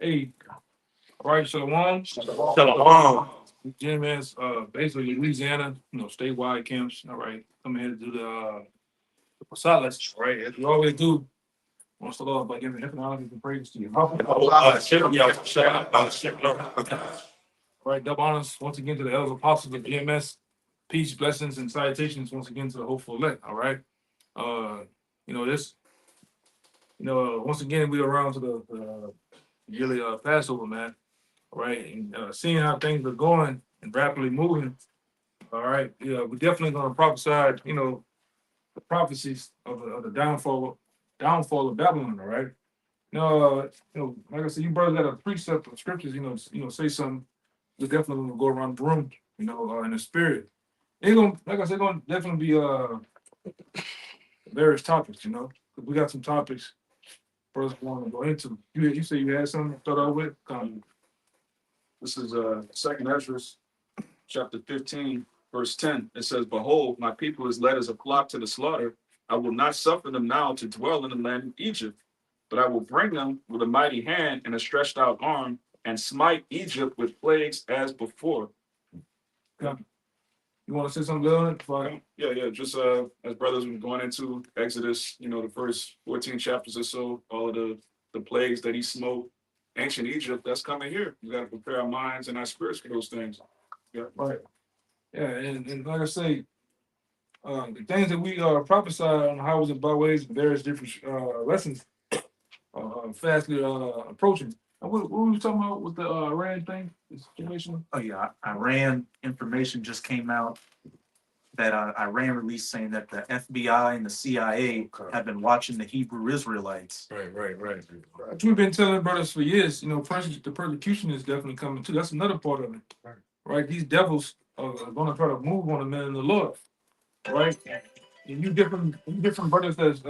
Hey, all right, Shalom. Shalom. Jim is basically Louisiana, statewide camps. All right, come here to do the Passat lesson. All right, as we always do. Want to start off by giving economic and praise to you. All right, double honors once again to the elders apostles of GMS. Peace, blessings, and salutations once again to the hopeful elect. All right, uh, this. Once again we are around to the yearly Passover, man. All right, and seeing how things are going and rapidly moving. All right, yeah, we're definitely going to prophesy, the prophecies of the downfall of Babylon. All right, like I said, you brothers got a precept of scriptures. Say something. We're definitely going to go around the room. In the spirit. It's gonna, like I said, going to definitely be various topics. 'Cause we got some topics brothers want to go into. You say you had something to start out with. This is Second Ezra, chapter 15, verse 10. It says, "Behold, my people is led as a flock to the slaughter. I will not suffer them now to dwell in the land of Egypt, but I will bring them with a mighty hand and a stretched out arm, and smite Egypt with plagues as before." Yeah. You want to say something, Leon? Yeah. Just as brothers were going into Exodus, the first 14 chapters or so, all of the plagues that he smote ancient Egypt, that's coming here. We got to prepare our minds and our spirits for those things. Yeah, right. Yeah, and like I say, the things that we prophesy on the highways and byways, various different lessons, fastly approaching. And what were we talking about with the Iran thing, the situation? Oh yeah, Iran information just came out that Iran released saying that the FBI and the CIA have been watching the Hebrew Israelites. Right. We've been telling brothers for years, the persecution is definitely coming too. That's another part of it. Right? These devils are going to try to move on the man in the Lord. Right? And you different brothers that's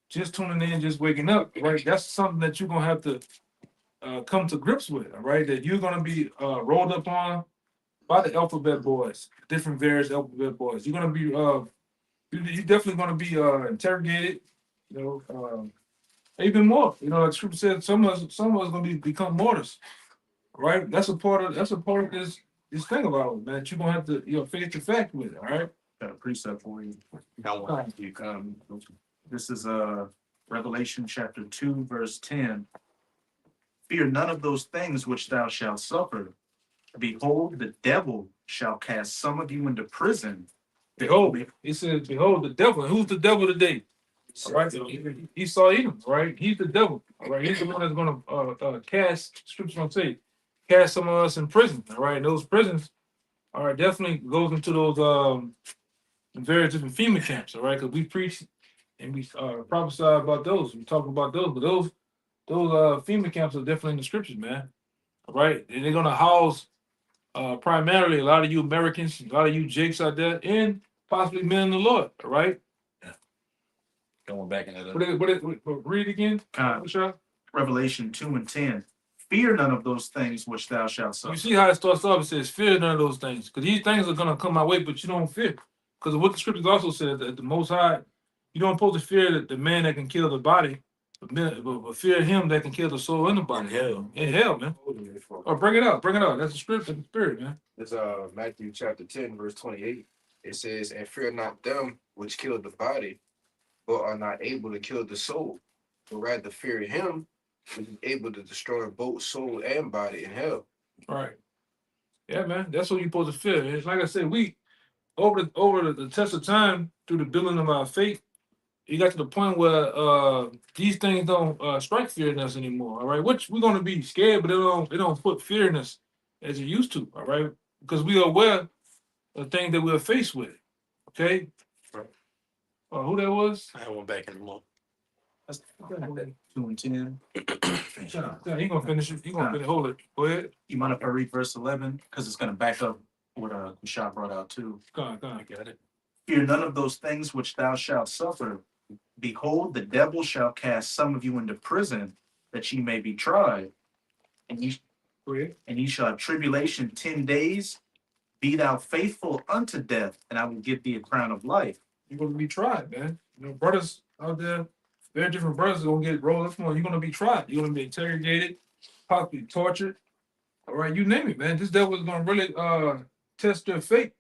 just tuning in, just waking up, right? That's something that you're gonna have to come to grips with, all right? That you're gonna be rolled up on by the alphabet boys, different various alphabet boys. You're gonna be you're definitely gonna be interrogated, even more. Like scripture said, some of us gonna become martyrs, right? That's a part of this thing about it, man. That you're gonna have to face the fact with it, all right? Got a precept for you. You come. This is Revelation chapter 2, verse 10. "Fear none of those things which thou shalt suffer. Behold, the devil shall cast some of you into prison." Behold, he says, behold the devil. And who's the devil today? All right, Esau Edom, right? He's the devil. All right, he's the one that's gonna cast. Scripture gonna say, cast some of us in prison. All right, and those prisons, all right, definitely goes into those various different FEMA camps. All right, because we preach and we prophesy about those. We talk about those, but those FEMA camps are definitely in the scriptures, man. All right, and they're gonna house primarily a lot of you Americans, a lot of you Jakes out there, and possibly men in the Lord. All right. Going back into Read again. Revelation 2 and 10. "Fear none of those things which thou shalt suffer." You see how it starts off? It says, "Fear none of those things," because these things are gonna come my way, but you don't fear, because what the scriptures also said that the Most High, you don't supposed to fear the man that can kill the body, but fear him that can kill the soul in the body. In hell, man. Oh, bring it out. That's the script of the spirit, man. It's Matthew chapter 10, verse 28. It says, "And fear not them which kill the body, but are not able to kill the soul, but rather fear him which is able to destroy both soul and body in hell." Right. Yeah, man. That's what you're supposed to fear. It's like I said, we over the test of time through the building of our faith, you got to the point where these things don't strike fear in us anymore. All right, which we're gonna be scared, but they don't put fear in us as it used to. All right, because we are aware of things that we're faced with. Okay. Right. Who that was? I went back in the month. That's 2 and 10. Yeah, you gonna finish it. You gonna finish. Hold it. Go ahead. You mind if I read verse 11? Because it's going to back up what Kushab brought out too. Go on. Got it. "Fear none of those things which thou shalt suffer. Behold, the devil shall cast some of you into prison, that ye may be tried. And ye shall have tribulation 10 days. Be thou faithful unto death, and I will give thee a crown of life." You're gonna be tried, man. Brothers out there very different brothers gonna get rolled up on. You're gonna be tried. You're gonna be interrogated, possibly tortured. All right, you name it, man. This devil is gonna really test your faith.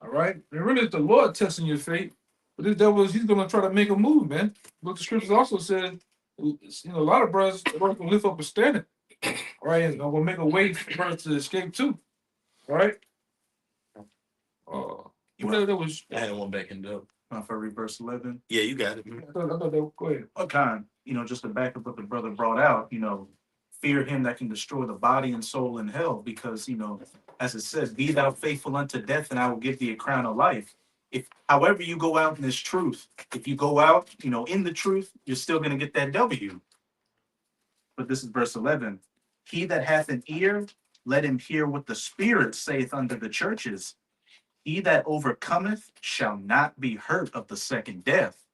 All right, and really, it's the Lord testing your faith. But this devil he's gonna try to make a move, man. But the scriptures also said, a lot of brothers are gonna lift up a standard. All right, and will make a way for brothers to escape too. All right. Whatever that was. I had one back in the. For read verse 11. Yeah, you got it. I thought that was, go ahead. Okay, just to back up what the brother brought out, fear him that can destroy the body and soul in hell, because, as it says, be thou faithful unto death, and I will give thee a crown of life. If, however you go out in this truth, if you go out, in the truth, you're still going to get that W. But this is verse 11. He that hath an ear, let him hear what the Spirit saith unto the churches. He that overcometh shall not be hurt of the second death.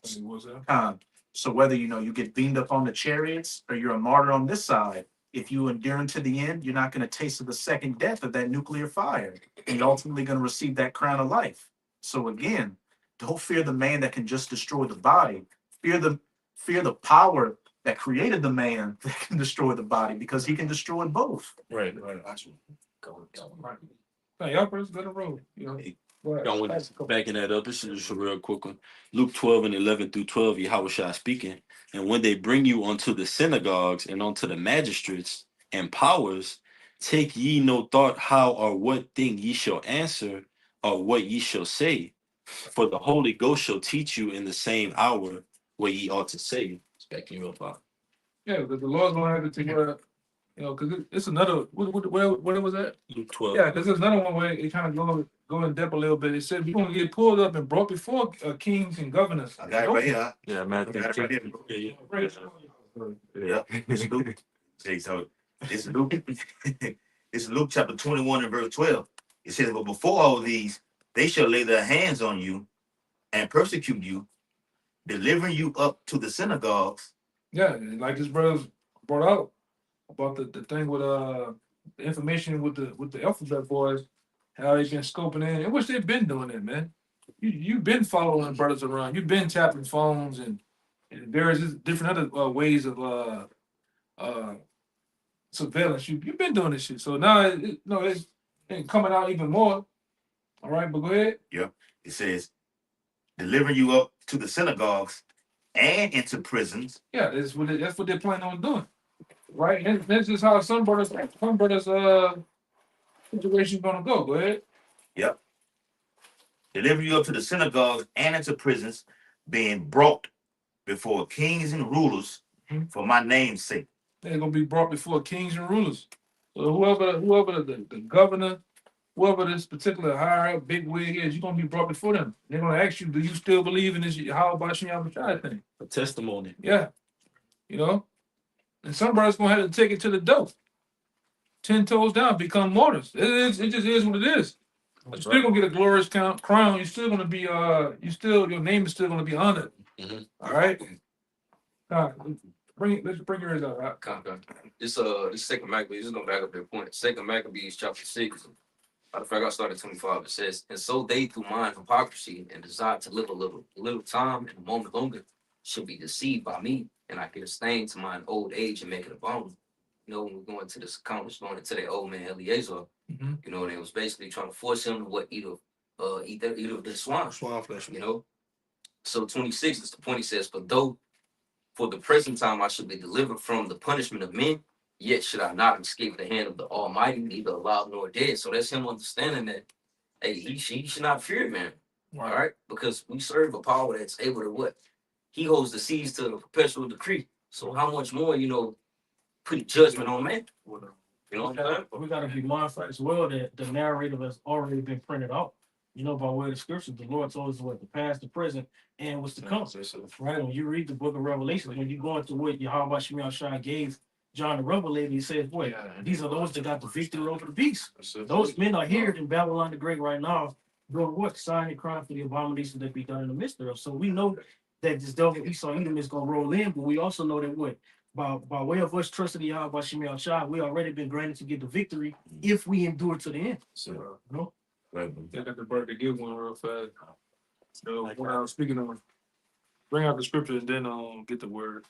So whether you get beamed up on the chariots or you're a martyr on this side, if you endure unto the end, you're not going to taste of the second death of that nuclear fire, and you're ultimately going to receive that crown of life. So again, don't fear the man that can just destroy the body. Fear the power that created the man that can destroy the body, because he can destroy both. Right. Hey, y'all brothers better roll. Backing that up, this is just a real quick one. Luke 12:11-12, Yahushua speaking. And when they bring you unto the synagogues and unto the magistrates and powers, take ye no thought how or what thing ye shall answer, or what ye shall say. For the Holy Ghost shall teach you in the same hour what ye ought to say. It's backing you up, Father. Yeah, because the Lord's gonna have to take because it's another. Where was that? Luke 12. Yeah, because there's another one where it kind of go in depth a little bit. It said we're gonna get pulled up and brought before kings and governors. I got it right here. Yeah, Matthew. Yeah. It's Luke. See, so it's Luke. It's Luke chapter 21 and verse 12. It says, but before all these, they shall lay their hands on you and persecute you, delivering you up to the synagogues. Yeah, and like this brother brought out about the thing with the information with the alphabet boys, how they've been scoping in, and which they've been doing it, man. You've been following brothers around, you've been tapping phones and various different other ways of surveillance. You've been doing this shit, so now it's coming out even more. All right, but go ahead. Yep. It says, delivering you up to the synagogues and into prisons. Yeah, that's what they're planning on doing. Right, and that's just how some brothers situation gonna go. Go ahead. Yep. Deliver you up to the synagogues and into prisons, being brought before kings and rulers for my name's sake. They're gonna be brought before kings and rulers. So whoever the governor, whoever this particular higher up big wig is, you're gonna be brought before them. They're gonna ask you, do you still believe in this how about Shem thing? A testimony. Yeah. And some brothers gonna have to take it to the dope. 10 toes down, become martyrs. It just is what it is. You're still gonna get a glorious crown. You're still gonna be your name is still gonna be honored. All right. Let's bring yours out. Right? This second Maccabees, just gonna back up their point. Second Maccabees chapter 6. Matter of fact, I started 25. It says, and so they through mind hypocrisy and desire to live a little time and a moment longer should be deceived by me, and I get a stain to mine old age and make it a bone. When we're going to this account, going into their old man Eliezer, they was basically trying to force him to eat the swine flesh. So 26 is the point. He says, for the present time I should be delivered from the punishment of men, yet should I not escape the hand of the Almighty, neither alive nor dead. So that's him understanding that, hey, he should not fear man. All right, because we serve a power that's able to what? He holds the seas to the perpetual decree. So how much more, put judgment on man? You know what I'm saying? But we got to be mindful as well that the narrative has already been printed out. By way of the scriptures, the Lord told us what the past, the present, and what's to come. Right? When you read the book of Revelation, when you go into what Yahweh Shemiah Shai gave John the Revelator, he says, "What? These are those that got the victory over the beast. Those men are here in Babylon the Great right now, doing what? Signing and crying for the abomination that be done in the midst of. So we know that this devil Esau Edom is going to roll in, but we also know that what? By way of us trusting the Yahweh Shemiah Shai, we already been granted to get the victory if we endure to the end. I got the bird to give one real fast. So when I was speaking of bring out the scripture and then get the word.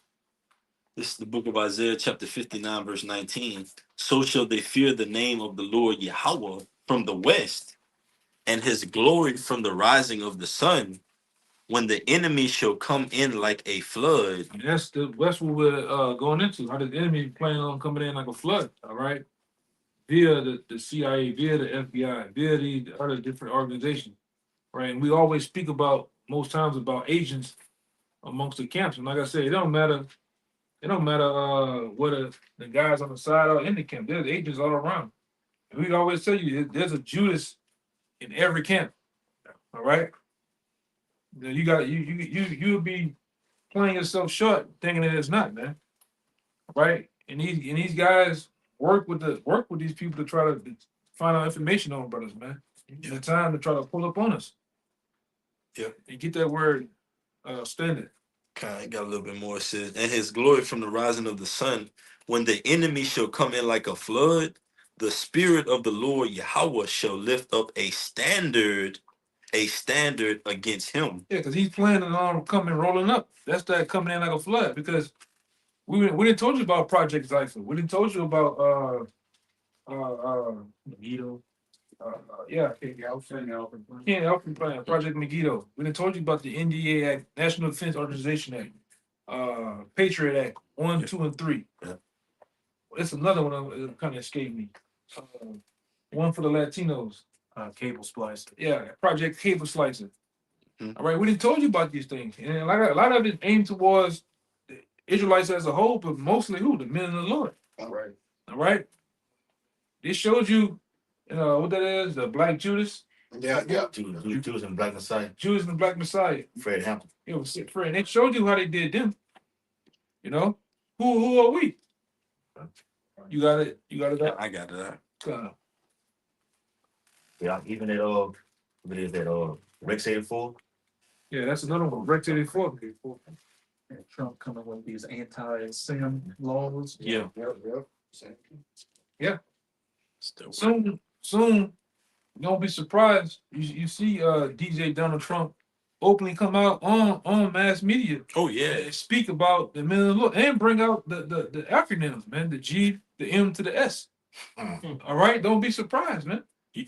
This is the book of Isaiah, chapter 59, verse 19. So shall they fear the name of the Lord Yahweh from the west, and his glory from the rising of the sun, when the enemy shall come in like a flood. And that's what we're going into. How the enemy planning on coming in like a flood, all right? Via the CIA, via the FBI, via the other different organizations, right? And we always speak about most times about agents amongst the camps. And like I said, it don't matter whether the guys on the side or in the camp. There's agents all around. And we always tell you there's a Judas in every camp. All right. You got you'll be playing yourself short thinking that it's not, man. Right? And these guys work with these people to try to find out information on brothers, man. In the time to try to pull up on us. Yeah. And get that word standard. Kind of got a little bit more. It says, and his glory from the rising of the sun, when the enemy shall come in like a flood, the spirit of the Lord Yahweh shall lift up a standard against him. Yeah, because he's planning on coming rolling up. That's that coming in like a flood. Because we didn't told you about Project Zypher. We didn't told you about Megiddo. yeah, King Alfred Plan, Project Megiddo. We didn't told you about the NDA Act, National Defense Authorization Act, Patriot Act 1, 2, and 3. Yeah. It's another one that kind of escaped me. One for the Latinos. Cable splicer. Yeah, Project Cable Slicer. Mhm. All right, we didn't told you about these things, and a lot of it aimed towards the Israelites as a whole, but mostly who? The men of the Lord. All right. All right. This showed you, what that is, the Black Judas. Yeah. Judas and Black Messiah. Judas and the Black Messiah. Fred Hampton. It was Fred. And it showed you how they did them. You know, who are we? You got it. You got it. I got it. Yeah, even at what is that Rex 84? Yeah, that's another one. Rex 84. And Trump coming with these anti-SIM laws. Yeah. Still Soon, don't be surprised. You see DJ Donald Trump openly come out on mass media. Oh yeah. And speak about the men of the Lord and bring out the acronyms, man. The G, the M to the S. All right, don't be surprised, man.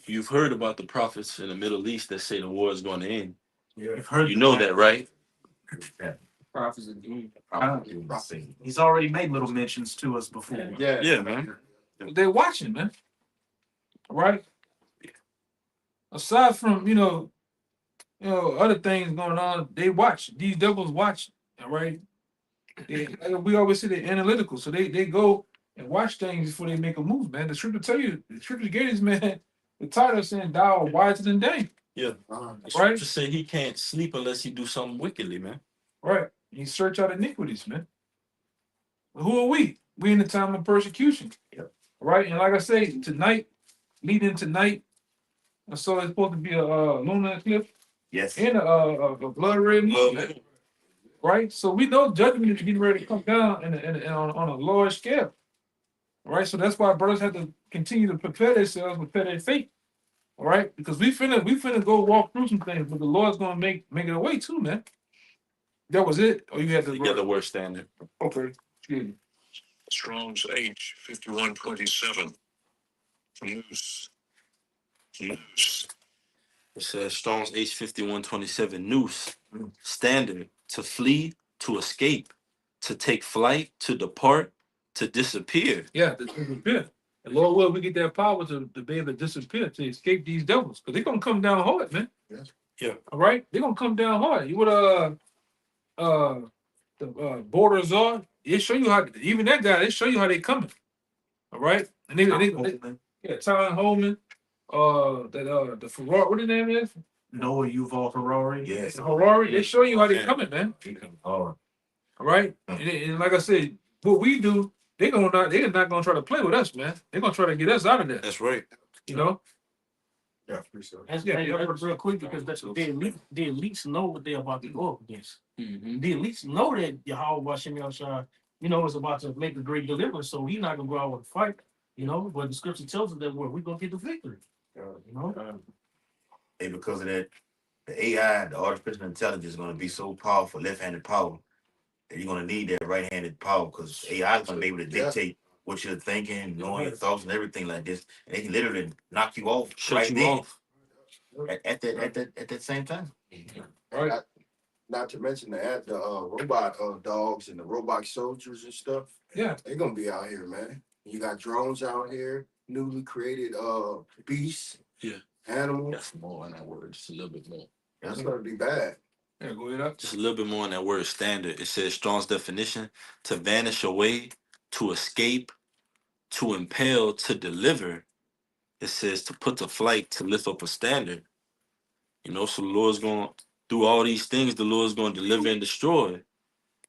You've heard about the prophets in the Middle East that say the war is going to end. You've heard You know that, right? Prophets of doom. He's already made little mentions to us before. Yeah, man. They're watching, man. All right. Aside from other things going on, they watch. These devils watch. All right. Like we always say they're analytical, so they go and watch things before they make a move, man. The scripture tell you, the scripture gave this man the title saying, "Thou art wiser than they." Yeah. Right. Just say he can't sleep unless he do something wickedly, man. Right. You search out iniquities, man. But who are we? We in the time of persecution. Yep. Right. And like I say, leading tonight, I saw it's supposed to be a lunar eclipse. Yes. And a blood red moon. Right. So we know judgment is getting ready to come down and on a large scale. Right. So that's why brothers have to continue to prepare themselves, prepare their faith. All right. Because we finna go walk through some things, but the Lord's gonna make it a way too, man. That was it. Or you had to You got the word standard. Okay. Excuse me. Strong's H 5127. Noose. It says Strong's H 5127 noose, standard, to flee, to escape, to take flight, to depart, to disappear. Yeah, to disappear. And Lord will we get that power to be able to disappear, to escape these devils. Because they're gonna come down hard, man. Yes. Yeah. All right? They're gonna come down hard. You would the borders are, they show you how even that guy, they show you how they coming. All right? And they Tyler Holman, the Ferrari, what his name is? Noah Yuval Harari. Yes. The Harari, they show you how they coming, man. Oh. All right? And like I said, what we do, they're not gonna try to play with us, man. They're gonna try to get us out of there. That's right. You know? Yeah. That's Yeah, real quick because the elites know what they're about to go up against. Mhm. The elites know that Yahweh Hashem Yahushua, is about to make a great deliverance, so he's not gonna go out with a fight, but the scripture tells us that we're gonna get the victory. And because of that, the AI, the artificial intelligence, is going to be so powerful, left-handed power, that you're going to need that right-handed power because AI is going to be able to dictate what you're thinking, knowing your thoughts and everything like this, and they can literally knock you off Shut right you then off. at that same time. Right. Not to mention the robot dogs and the robot soldiers and stuff. Yeah. They're gonna be out here, man. You got drones out here, newly created beasts, Yeah. animals. Got some more on that word, just a little bit more. That's gonna be bad. Yeah, go ahead up. Just a little bit more on that word standard. It says Strong's definition: to vanish away, to escape, to impel, to deliver. It says to put to flight, to lift up a standard. You know, so the Lord's going to do all these things. The Lord's going to deliver and destroy.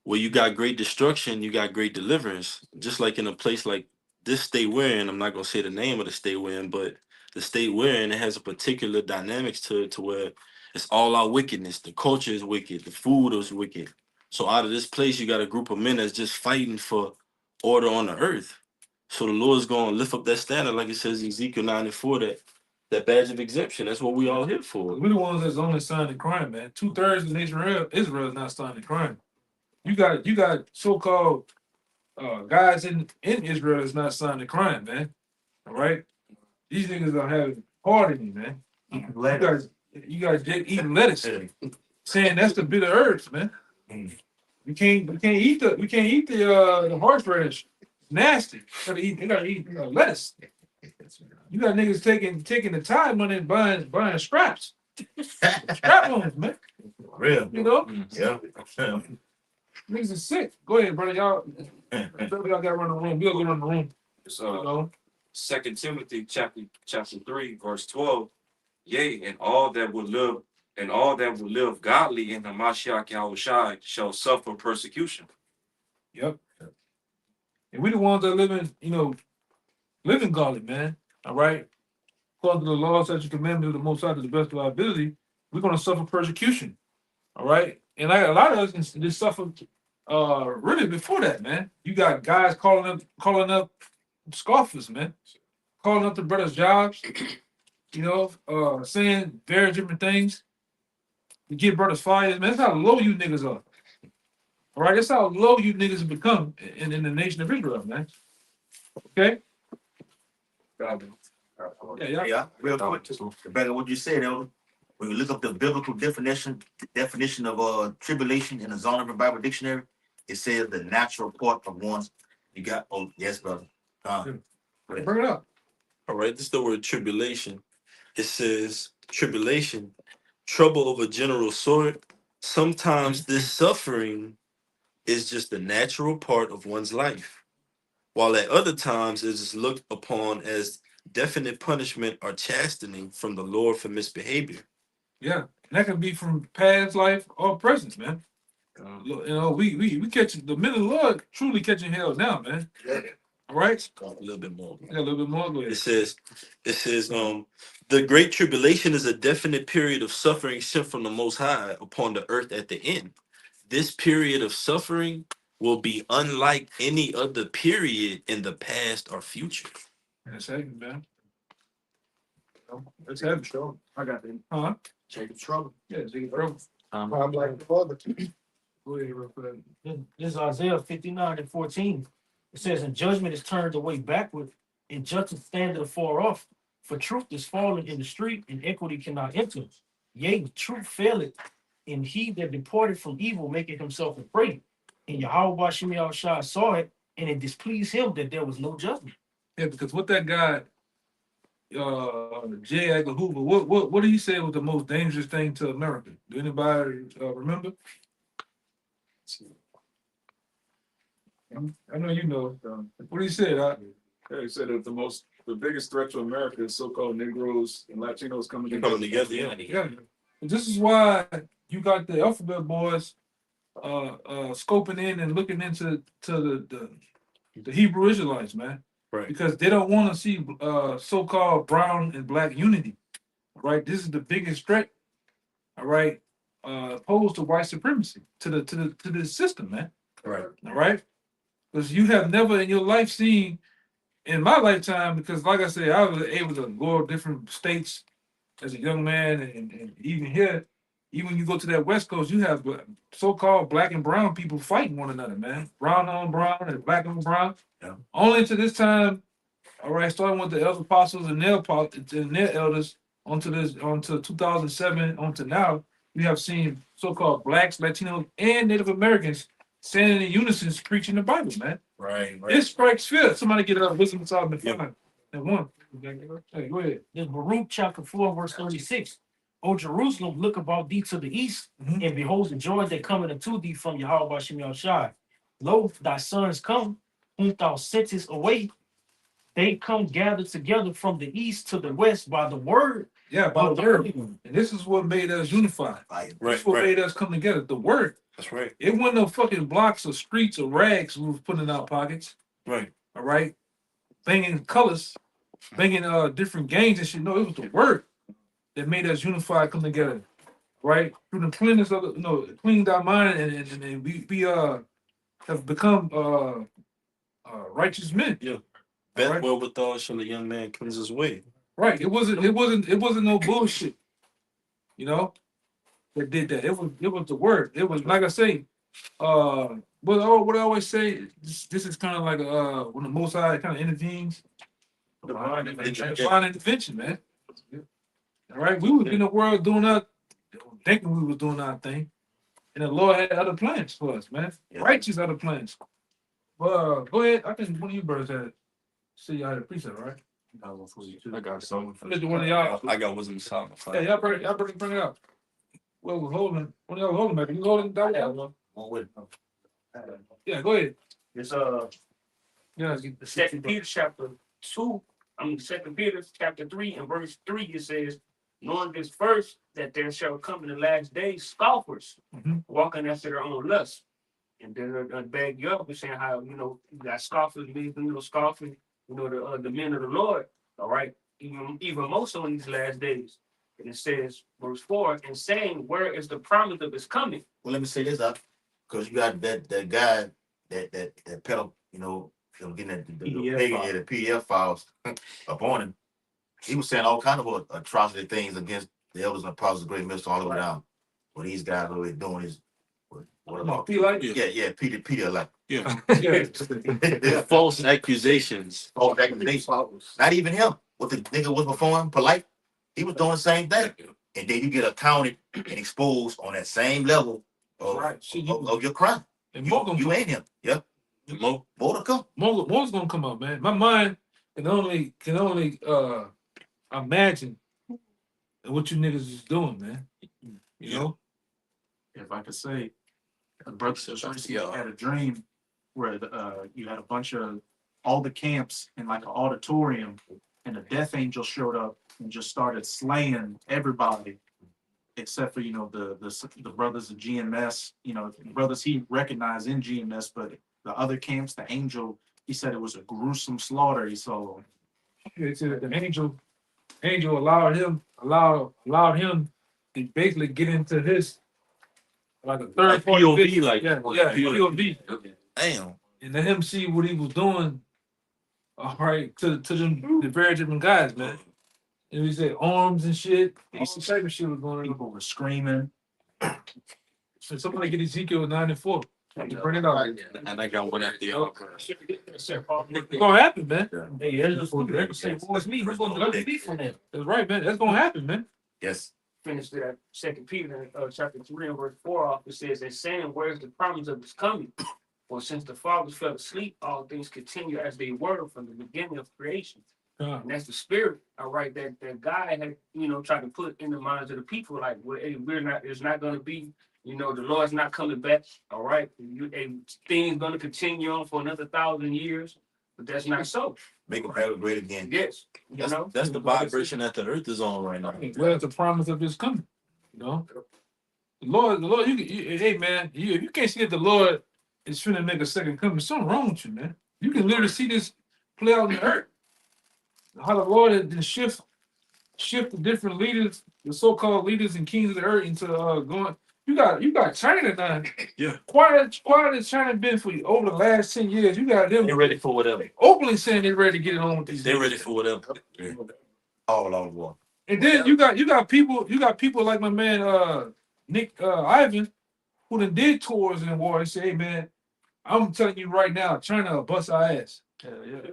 Where you got great destruction, you got great deliverance. Just like in a place like this state we're in, I'm not gonna say the name of the state we're in, but the state we're in, it has a particular dynamics to it to where it's all our wickedness. The culture is wicked, the food is wicked. So out of this place, you got a group of men that's just fighting for order on the earth. So the Lord's gonna lift up that standard, like it says in Ezekiel 94, that badge of exemption. That's what we all here for. We're the ones that's only signing crime, man. 2/3 of Israel is not signing crime. You got so-called guys in Israel that's not signing crime, man. All right, these niggas are having partying, man. You guys eating lettuce, saying that's the bitter herbs, man. We can't eat the horseradish. It's nasty. They gotta eat lettuce. You got niggas taking the time money and buying scraps. Scrap loans, man. Real. You know? Yeah. Niggas is sick. Go ahead, brother. Y'all gotta run the room. We'll go run the room. It's, You know? 2 Timothy chapter 3, verse 12. Yea, and all that will live godly in the Mashiach Yahushai shall suffer persecution. Yep. And we the ones that living godly, man. All right. According to the law, such a commandment of the Most High to the best of our ability, we're gonna suffer persecution. All right. And a lot of us can just suffer really before that, man. You got guys calling up scoffers, man. Calling up the brothers' jobs, saying very different things to get brothers fired. Man, that's how low you niggas are. All right, that's how low you niggas have become in the nation of Israel, man. Okay? Yeah. Real quick, back on what you said, Elder. When you look up the biblical definition of tribulation in the Zondervan Bible Dictionary, it says the natural part of one's. You got yes, brother. Bring it up. All right, this is the word tribulation. It says tribulation, trouble of a general sort. Sometimes this suffering is just a natural part of one's life, while at other times it is looked upon as definite punishment or chastening from the Lord for misbehavior. Yeah. And that can be from past life or present, man. We catching the men of the Lord truly catching hell now, man. All right? A little bit more. Yeah, a little bit more. Go ahead. It says, the great tribulation is a definite period of suffering sent from the Most High upon the earth at the end. This period of suffering will be unlike any other period in the past or future. That's heavy, man. That's heavy. I got it. Huh? Jacob trouble. Yeah, Jacob trouble. I'm like the father. Go ahead, real quick. This is Isaiah 59:14. It says, "And judgment is turned away backward, and justice standeth afar off. For truth is fallen in the street, and equity cannot enter. Yea, truth faileth, and he that departed from evil maketh himself afraid. And Yahweh Bashem Yahushua saw it, and it displeased him that there was no judgment." Yeah, because what that guy, J. Edgar Hoover, what did he say was the most dangerous thing to America? Do anybody remember? I know you know. What did he say? Yeah, he said that the biggest threat to America is so-called Negroes and Latinos coming together. Yeah. And this is why you got the alphabet boys scoping in and looking into the Hebrew Israelites, man. Right. Because they don't want to see so-called brown and black unity. Right. This is the biggest threat. All right. Opposed to white supremacy, to the system, man. Right. All right. Because you have never in your life seen, in my lifetime, because like I said, I was able to go to different states as a young man and even here, Even you go to that West Coast, you have so-called black and brown people fighting one another, man. Brown on brown and black on brown. Yeah. Only to this time, all right, starting with the elder apostles and their elders onto 2007 onto now, we have seen so-called blacks, Latinos, and Native Americans standing in unison preaching the Bible, man. Right. This strikes fear. Somebody get a wisdom Solomon 5 and 1. Hey, go ahead. This Baruch chapter 4, verse 36. O Jerusalem, look about thee to the east, and behold the joy that cometh unto thee from Yahweh Bashem Yahushai. Lo, thy sons come, whom thou sentest away. They come gathered together from the east to the west by the word. Yeah, by the word. And this is what made us unify. This is what made us come together. The word. That's right. It wasn't no fucking blocks or streets or rags we was putting in our pockets. Right. All right. Banging colors, banging different gangs and shit. No, it was the word that made us unify, come together. Right? Through the cleanness of cleaned our mind and we have become righteous men. Yeah. Best Right. wherewithal shall a young man cleanse his way. Right. It wasn't no bullshit. You know, that did that. It was the word. It was like I say, what I always say, this is kind of like when the Most High kind of intervenes. Divine intervention, man. All right, we was in the world doing our, thinking we was doing our thing, and the Lord had other plans for us, man. Yeah. Righteous other plans. Well, go ahead. I think one of you brothers had see y'all had a precept, right? I got some. Let the one of y'all. I got wisdom Solomon 5. Yeah, y'all bring it up. Well, we're holding. One of y'all holding, baby. You holding that one? Yeah, go ahead. It's Yeah, the Second Peter chapter 2. Second Peter chapter 3 and verse 3. It says, knowing this first, that there shall come in the last days scoffers, walking after their own lust. And then bag you up with saying how you got scoffers, scoffing, the men of the Lord. All right, even more so in these last days. And it says, verse 4, and saying, where is the promise of his coming? Well, let me say this up, because you got that guy that pedal, getting the PDF files upon him. He was saying all kind of atrocity things against the elders and apostles of the great minister all the way down. What these guys are doing is Peter like False accusations. Not even him. What the nigga was before him, polite. He was doing the same thing. And then you get accounted and exposed on that same level of your crime. And you ain't him. Yeah. More to come. More's gonna come out, man. My mind can only imagine what you niggas is doing, man. You know? If I could say, a brother says had a dream where you had a bunch of all the camps in like an auditorium, and a death angel showed up and just started slaying everybody, except for the brothers of GMS, brothers he recognized in GMS, but the other camps, the angel, he said it was a gruesome slaughter he saw. It said the angel allowed him to basically get into his like a third party POV, like POV. Damn. And let him see what he was doing. All right, to them the very different guys, man. And we said arms and shit. All type of shit was going on. People were screaming. So somebody get Ezekiel 9:4. Bring it out. And I got one at the other. It's gonna happen, man. Hey, that's say, what's me? Who's gonna be from that? That's right, man. That's gonna happen, man. Yes. Finish that Second Peter chapter 3 and verse 4 off. It says, and saying, where's the promise of his coming? For since the fathers fell asleep, all things continue as they were from the beginning of creation. And that's the spirit, all right, that God had, tried to put in the minds of the people, like, well, hey, it's not going to be, the Lord's not coming back, all right? Things going to continue on for another 1,000 years, but that's not so. Make America great again. Yes, That's the vibration that the earth is on right now. Well, it's the promise of his coming, The Lord, hey, man, if you can't see that the Lord is trying to make a second coming, something wrong with you, man. You can literally see this play out in the earth. How the Lord has shift the different leaders, the so-called leaders and kings of the earth into going. You got China now. Yeah. Quiet has China been for you over the last 10 years? You got them. They're ready for whatever. Openly saying they're ready to get it on with these. They're ready for whatever. All on war. And then you got people like my man Nick Ivan, who done did tours in war, he said, hey man, I'm telling you right now, China will bust our ass. Yeah.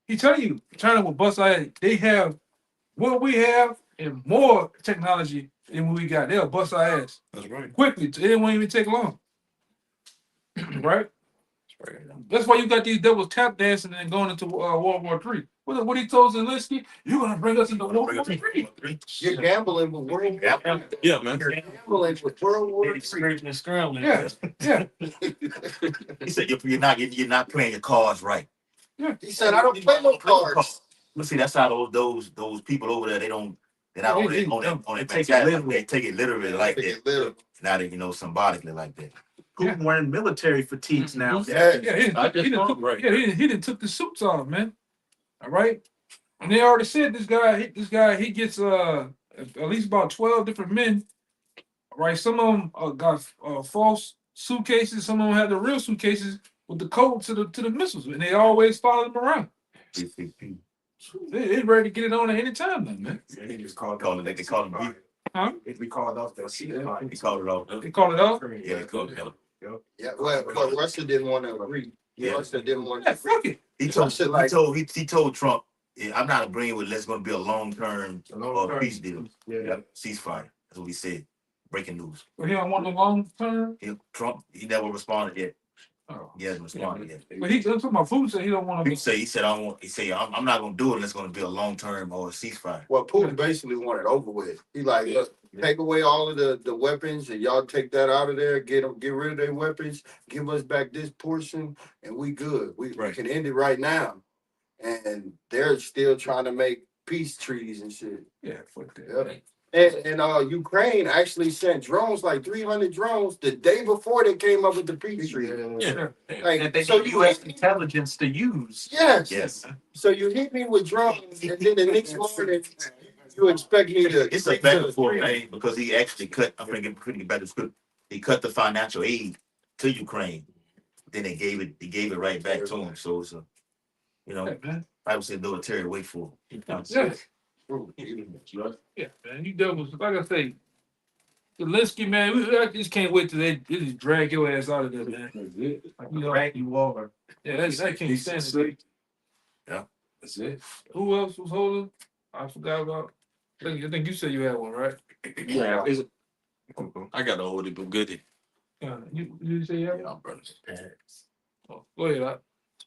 He telling you, China will bust our ass. They have what we have and more technology than what we got. They'll bust our ass. That's right. Quickly. It won't even take long. Right? That's why you got these devils tap dancing and going into World War III. What he told Zelensky, you're going to bring us into World War III. You're gambling with World War. Yeah, man. You're gambling with World War III. Scraping and scrambling. Yeah, yeah. He said you're not playing your cards right. He said, I don't play no cards. But see, that's how those people over there, they're not on it. They take it literally. They take it literally like Take that. it literally. Not symbolically like that. Putin wearing military fatigues now. Yeah. He done took the suits off, man. All right. And they already said this guy, he gets at least about 12 different men. All right. Some of them got false suitcases. Some of them had the real suitcases with the code to the missiles, and they always follow them around. They ready to get it on at any time, then, man. Yeah, he just called it. They call him. Huh? If we call it off, they'll see it. He called it off. They call it off. Yeah, he called it off. Yeah, well, Russia didn't want to agree. Yeah. Russia didn't want Yeah, to fuck it. He told Trump, yeah, I'm not agreeing with let's going to be a long-term peace deal. Yeah. Ceasefire. That's what he said. Breaking news. But he don't want the long term. Trump, he never responded yet. Oh. He hasn't responded yet. But he's talking about food. Said he don't want to. He said I'm not going to do it unless it's going to be a long-term or a ceasefire. Well, Putin basically wanted over with. He like, look, take away all of the weapons and y'all take that out of there, get rid of their weapons, give us back this portion, and we good. We can end it right now. And they're still trying to make peace treaties and shit. Yeah, fuck that. Yep. And Ukraine actually sent drones, like 300 drones, the day before they came up with the peace treaty. Yeah. Like, And they so need you U.S. intelligence to use. yes. So you hit me with drones, and then the next morning you expect me to. It's a back and forth thing because he actually cut. I'm going to get back to script. He cut the financial aid to Ukraine. Then they gave it right back to him. So it's I would say military wait for. Yeah. Yeah, man. You devils, like I say, Zelensky, man, I just can't wait till they just drag your ass out of there, man. Like, Drag you over. Yeah, I can't stand it. Yeah, that's it. Who else was holding? I forgot about. I think you said you had one, right? Yeah. I got a oldie but goodie. You say you had one? Yeah, brothers. Oh, go ahead.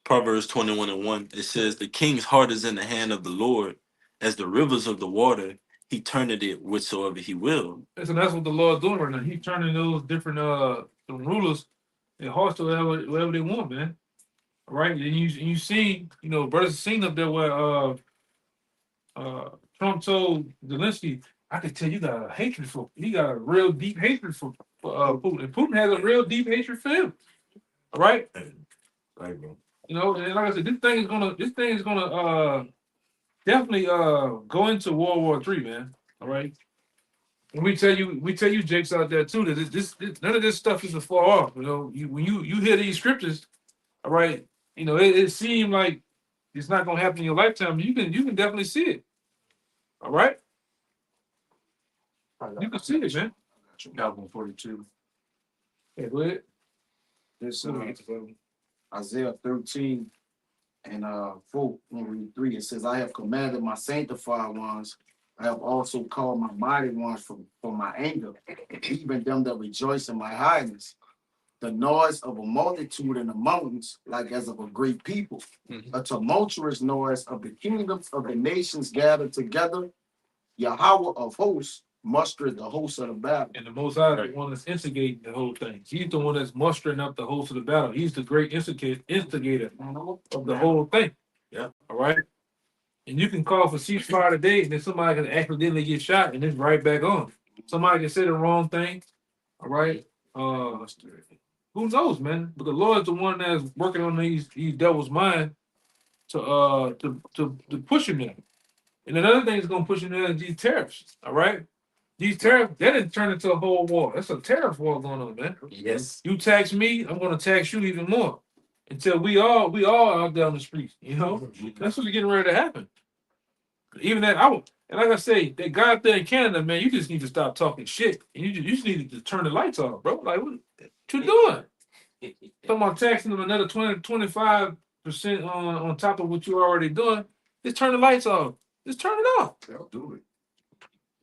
Proverbs 21:1. It says, "The king's heart is in the hand of the Lord, as the rivers of the water. He turneth it whithersoever he will." So that's what the Lord's doing right now. He's turning those different the rulers their hearts to whatever they want, man. All right, and you see, brothers seen up there where Trump told Zelensky, I could tell you got a hatred for. He got a real deep hatred for Putin. And Putin has a real deep hatred for him. All right. Right, bro. And like I said, this thing is gonna definitely go into World War III, man. All right. And we tell you, Jake's out there too, that this none of this stuff is far off. When you hear these scriptures, all right, it seems like it's not gonna happen in your lifetime. You can definitely see it. All right. You can see it, man. Got 142. Okay, go ahead. This Isaiah 13 and 4, 3, it says, I have commanded my sanctified ones, I have also called my mighty ones for my anger, even them that rejoice in my highness. The noise of a multitude in the mountains, like as of a great people, a tumultuous noise of the kingdoms of the nations gathered together. Yahweh of hosts mustered the hosts of the battle. And the Most High is the one that's instigating the whole thing. He's the one that's mustering up the hosts of the battle. He's the great instigator of the whole thing. Yeah. All right. And you can call for ceasefire today, and then somebody can accidentally get shot, and it's right back on. Somebody can say the wrong thing. All right. Who knows, man? But the Lord's the one that's working on these devil's mind to push him there. And another thing that's gonna push him there is these tariffs. All right. These tariffs, that didn't turn into a whole war. That's a tariff war going on, man. Yes. You tax me, I'm gonna tax you even more. Until we all out there on the streets, That's what's getting ready to happen. Even that, and like I say, that guy up there in Canada, man, you just need to stop talking shit. And you just need to turn the lights off, bro. Like, what you doing? Talking about taxing them another 25% on top of what you're already doing. Just turn the lights off. Just turn it off. They'll do it.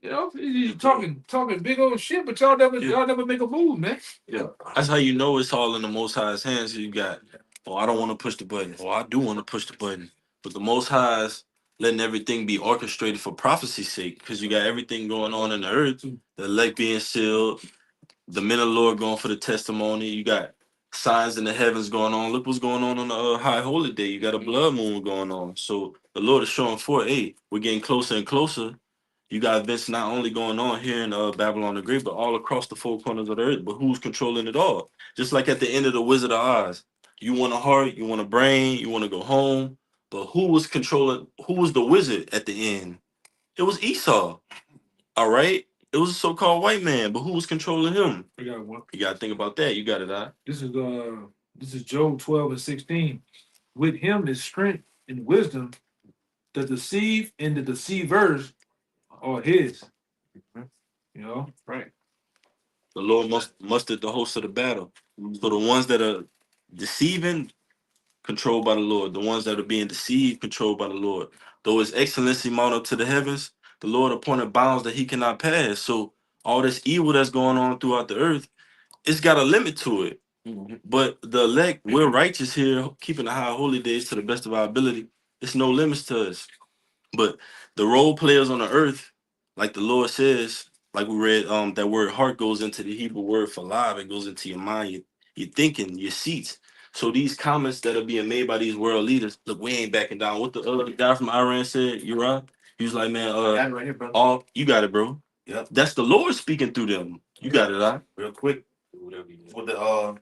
You know, you talking big old shit, but y'all never make a move, man. Yeah, that's how you know it's all in the Most High's hands. You got, oh, I don't want to push the button, or I do want to push the button, but the Most High's letting everything be orchestrated for prophecy's sake, because you got everything going on in the earth, the elect being sealed, the men of the Lord going for the testimony. You got signs in the heavens going on. Look what's going on the high holy day. You got a blood moon going on. So the Lord is showing forth, hey, we're getting closer and closer. You got events not only going on here in Babylon the Great, but all across the four corners of the earth. But who's controlling it all? Just like at the end of the Wizard of Oz, you want a heart, you want a brain, you want to go home. But who was controlling? Who was the wizard at the end? It was Esau. All right. It was a so-called white man, but who was controlling him? I got one. You gotta think about that. You got it, huh? This is Job 12:16. With him is strength and wisdom. The deceive and the deceivers are his. You know, Right. The Lord mustered the host of the battle. So the ones that are deceiving, controlled by the Lord. The ones that are being deceived, controlled by the Lord. Though his excellency mount up to the heavens, the Lord appointed bounds that he cannot pass. So all this evil that's going on throughout the earth, it's got a limit to it. But the elect, we're righteous here, keeping the high holy days to the best of our ability. It's no limits to us. But the role players on the earth, like the Lord says, like we read, that word heart goes into the Hebrew word for live. It goes into your mind, your thinking, your seats. So these comments that are being made by these world leaders, look, we ain't backing down. What the other guy from Iran said, you're right. He was like, man, right here, brother. all you got it, bro. Yep. That's the Lord speaking through them. You got it, huh? Real quick. For the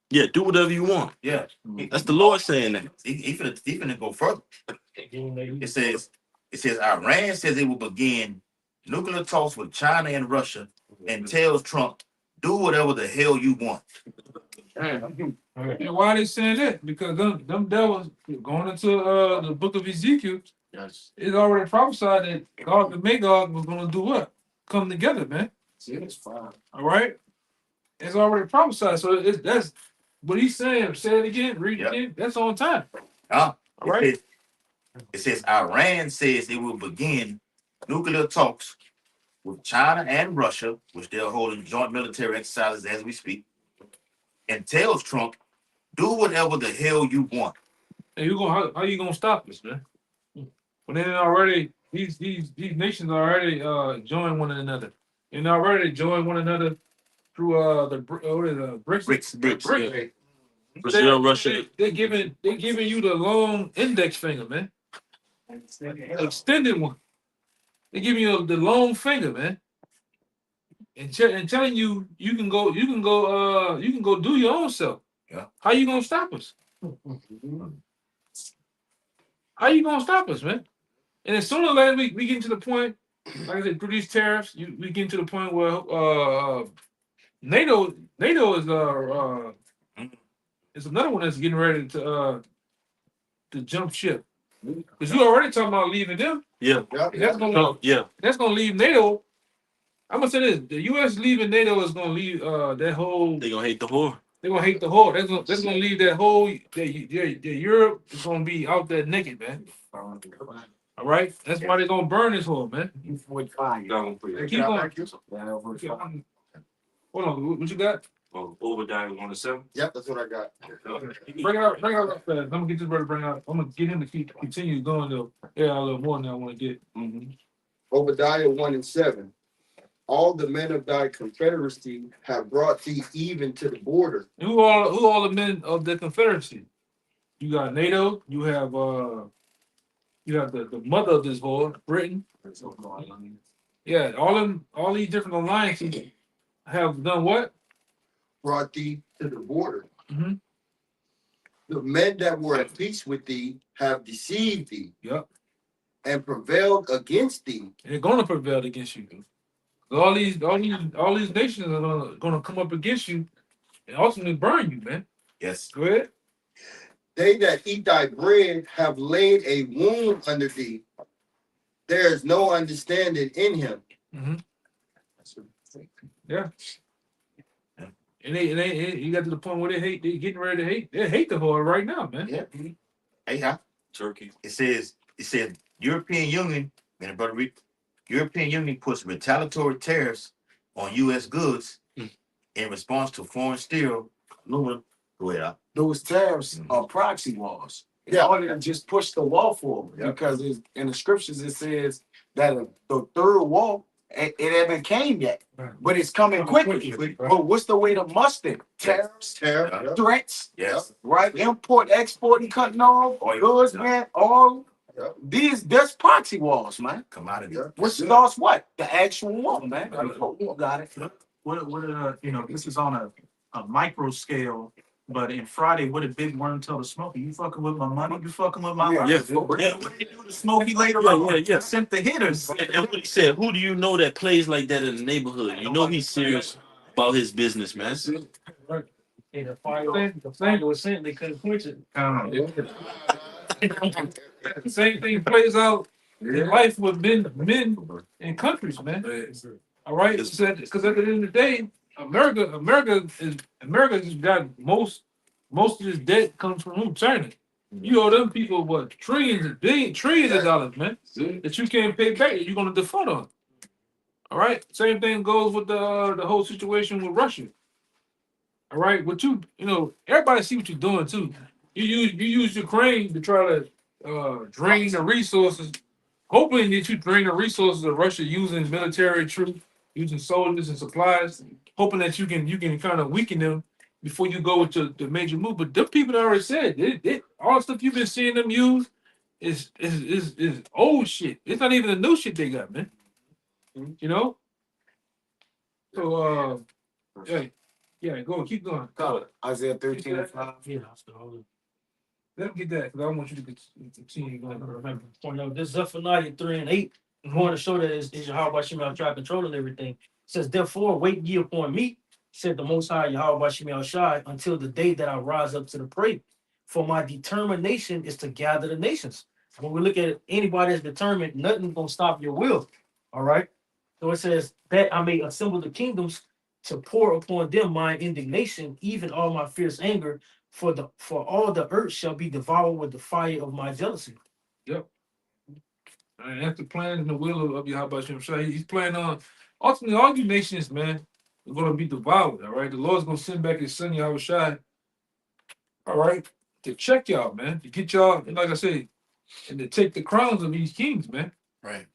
Yeah, do whatever you want. yeah. That's the Lord saying that. He finna go further. It says Iran says it will begin nuclear talks with China and Russia and tells Trump, do whatever the hell you want. and why are they saying that? Because them devils going into the book of Ezekiel, Yes. it's already prophesied that God and Magog was going to do what? Come together, man. See, it's fine. All right, it's already prophesied. So that's what he's saying. Say it again. Read it Yep. again. That's on time. Huh? All right. It says Iran says it will begin nuclear talks with China and Russia, which they're holding joint military exercises as we speak, and tells Trump, do whatever the hell you want. And how you gonna stop us, man? When they already these nations already join one another, and already join one another through BRICS. BRICS, yeah. Brazil, Russia. They're giving you the long index finger, man. Extended one. They're giving you the long finger, man. And telling you you can go do your own self. Yeah. How you gonna stop us? How you gonna stop us, man? And as soon as later we get to the point, like I said, through these tariffs, we get to the point where NATO is another one that's getting ready to jump ship. Because you already talking about leaving them. Yeah. That's gonna leave NATO. I'm gonna say this: the U.S. leaving NATO is gonna leave that whole. They gonna hate the whore. They're gonna hate the whole. That's gonna leave that whole. The Europe is gonna be out there naked, man. All right, that's why they're gonna burn this whole, man. With fire. Keep on. Hold on, what you got? Obadiah 1:7. Yep, that's what I got. Bring it out real fast. I'm gonna get this brother bring out. I'm gonna get him to continue going to a little more than I want to get. Obadiah 1:7. All the men of thy confederacy have brought thee even to the border. And who all the men of the Confederacy? You got NATO. You have the mother of this whore, Britain. Yeah, all these different alliances have done what? Brought thee to the border. Mm-hmm. The men that were at peace with thee have deceived thee. Yep. And prevailed against thee. And they're gonna prevail against you. All these nations are gonna come up against you and ultimately burn you, man. Yes. Go ahead. They that eat thy bread have laid a wound under thee, there is no understanding in him. Yeah. And you got to the point where they getting ready to hate. They hate the whore right now, man. Yeah. Hey, huh? Turkey. It says European Union, and brother read, European Union puts retaliatory tariffs on U.S. goods in response to foreign steel, aluminum. Go ahead. Those tariffs are proxy wars. It's only to just push the wall forward because in the scriptures it says that the third wall it haven't came yet, but it's coming quickly. But what's the way to muster? Tariffs, threats, right? Import, export, and cutting off goods, man. All that's proxy wars, man. Commodity. Which starts what? The actual war, man. Got it. What you know, this is on a micro scale, but in Friday, what did Big Worm tell the Smokey? You fucking with my money, you fucking with my life. What did he do to Smokey later on? Yeah. Sent the hitters. And what he said, who do you know that plays like that in the neighborhood? You know he's serious about his business, man. Hey, the fire was sent, they couldn't quench it. The same thing plays out in life with men in countries, man. All right, because at the end of the day, America has got most of this debt comes from who? China. You owe them people what trillions of dollars, man, that you can't pay back. You're gonna default on. All right, same thing goes with the whole situation with Russia. All right, what you know, everybody see what you're doing too. You use Ukraine to try to drain the resources, hoping that you drain the resources of Russia using military troops, using soldiers and supplies, hoping that you can kind of weaken them before you go with the major move. But them people already said all the stuff you've been seeing them use is old shit. It's not even the new shit they got, man. You know. So go keep going. Isaiah 13:5. Yeah, that's the whole. Let me get that because I want you to continue going. Remember, point out this Zephaniah 3:8 going to show that is Yahweh Shemel try controlling everything. It says, therefore, wait ye upon me, said the Most High Yahweh Shemel Shai, until the day that I rise up to the prey. For my determination is to gather the nations. When we look at anybody that's determined, nothing's gonna stop your will. All right. So it says that I may assemble the kingdoms to pour upon them my indignation, even all my fierce anger, for all the earth shall be devoured with the fire of my jealousy. Yep. And that's the plan and the will of Yahweh Shem Shai. He's planning on ultimately all you nations, man, are gonna be devoured. All right. The Lord's gonna send back his son Yahweh Shai. All right, to check y'all, man, to get y'all, and like I said, and to take the crowns of these kings, man. Right.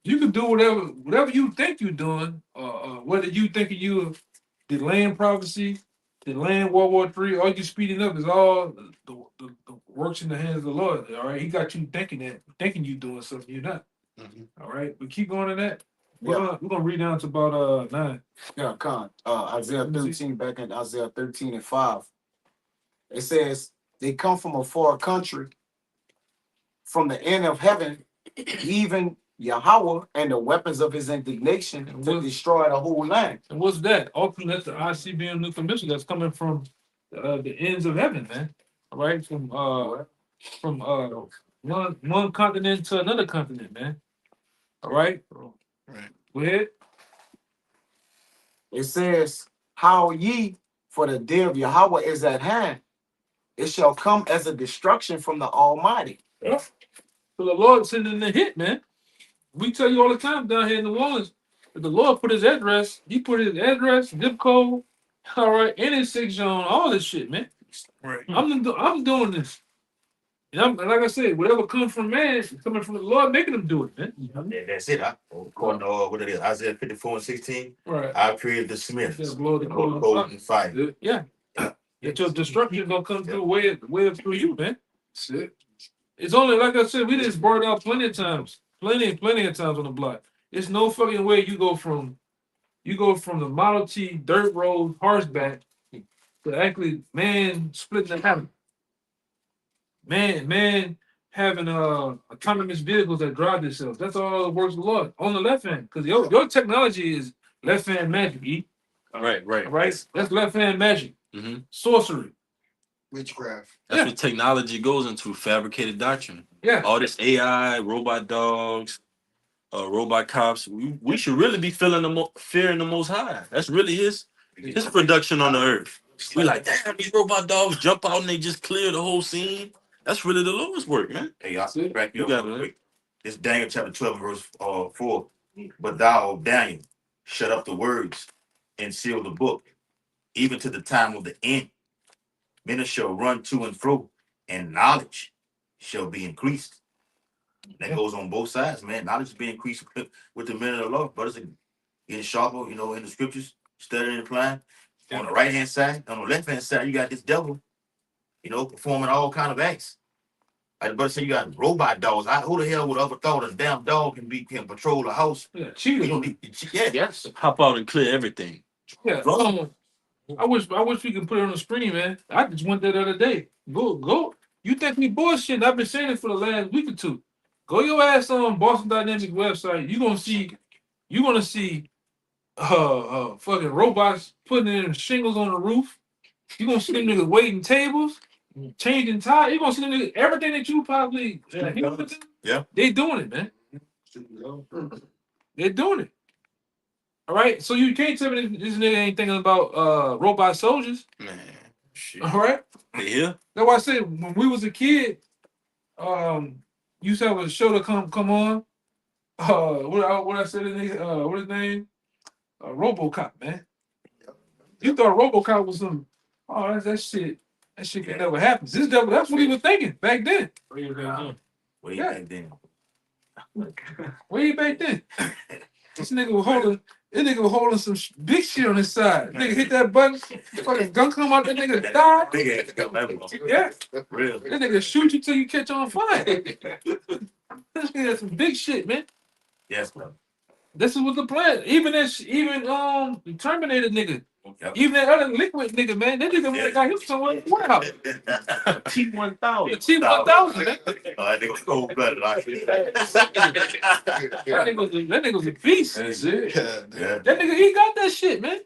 You can do whatever you think you're doing, whether you thinking you the land prophecy, the land World War III, all you speeding up is all the works in the hands of the Lord. All right, he got you thinking you doing something you're not. All right, but keep going in that. We're gonna read down to about 9. Yeah, Con. Isaiah 13, back in Isaiah 13:5. It says, they come from a far country, from the end of heaven, even Yahweh and the weapons of his indignation to destroy the whole land. And what's that? Ultimately, that's the ICBM nuclear missile that's coming from the ends of heaven, man. All right, from one continent to another continent, man. All right. Right. Go ahead. It says, how ye, for the day of Yahweh is at hand. It shall come as a destruction from the Almighty. Yeah. So the Lord sending the hit, man. We tell you all the time down here in New Orleans, if the Lord put his address, he put his address, zip code, all right, and his signature on all this shit, man. Right. I'm doing this. And like I said, whatever comes from man, it's coming from the Lord, making them do it, man. And that's it. According to what it is, Isaiah 54:16. Right. I created the smiths, Blow the cold and fire. Yeah. That your destruction gonna come through way through you, man. That's it. It's only like I said, we just brought it out plenty of times. Plenty of times on the block. It's no fucking way you go from the Model T dirt road horseback to actually man splitting the habit. Man having autonomous vehicles that drive themselves. That's all the works of the Lord on the left hand. Because your technology is left hand magic, E. Right. Right? That's left hand magic. Mm-hmm. Sorcery. Witchcraft. That's what technology goes into, fabricated doctrine. Yeah. All this AI, robot dogs, robot cops. We should really be fearing the Most High. That's really his production on the earth. We like, damn, these robot dogs jump out and they just clear the whole scene. That's really the Lord's work, man. Hey, y'all, back You you got up real it. quick. It's Daniel chapter 12, verse 4. But thou, O Daniel, shut up the words and seal the book, even to the time of the end. Men shall run to and fro, and knowledge shall be increased. That goes on both sides, man. Knowledge is being increased with the men of the law. Brothers are getting sharper, in the scriptures, studying and applying. On the right hand side, on the left hand side, you got this devil, performing all kind of acts. Like the brother said, you got robot dogs. Who the hell would ever thought a damn dog can patrol a house? Yeah, cheating. You don't need, yes. Hop out and clear everything. Yeah. I wish we could put it on the screen, man. I just went there the other day. Go. You think me bullshit? I've been saying it for the last week or two. Go your ass on Boston Dynamics website. You're gonna see fucking robots putting in shingles on the roof. You're gonna see them niggas waiting tables, changing tires. You're gonna see them niggas, everything that you probably Yeah. They doing it, man. They're doing it. All right. So you can't tell me this nigga ain't thinking about robot soldiers. Man, shit. All right. Yeah. That's why I said when we was a kid, used to have a show to come on. What I said what his name? RoboCop, man. You thought RoboCop was some that shit can never happen. That's what he was thinking back then. Way back then. Way back then. This nigga was holding some big shit on his side. Nigga hit that button, fucking gun come out, that nigga die. Big ass got that one. Yeah. Real. That nigga shoot you till you catch on fire. This nigga had some big shit, man. Yes, bro. This is what the plan. Even the Terminator nigga. Yep. Even that other liquid nigga, man. That nigga went got him somewhere in the warehouse. T-1000. T-1000, man. That nigga cold blooded. That nigga was a beast. That's it. Yeah. That nigga, he got that shit, man.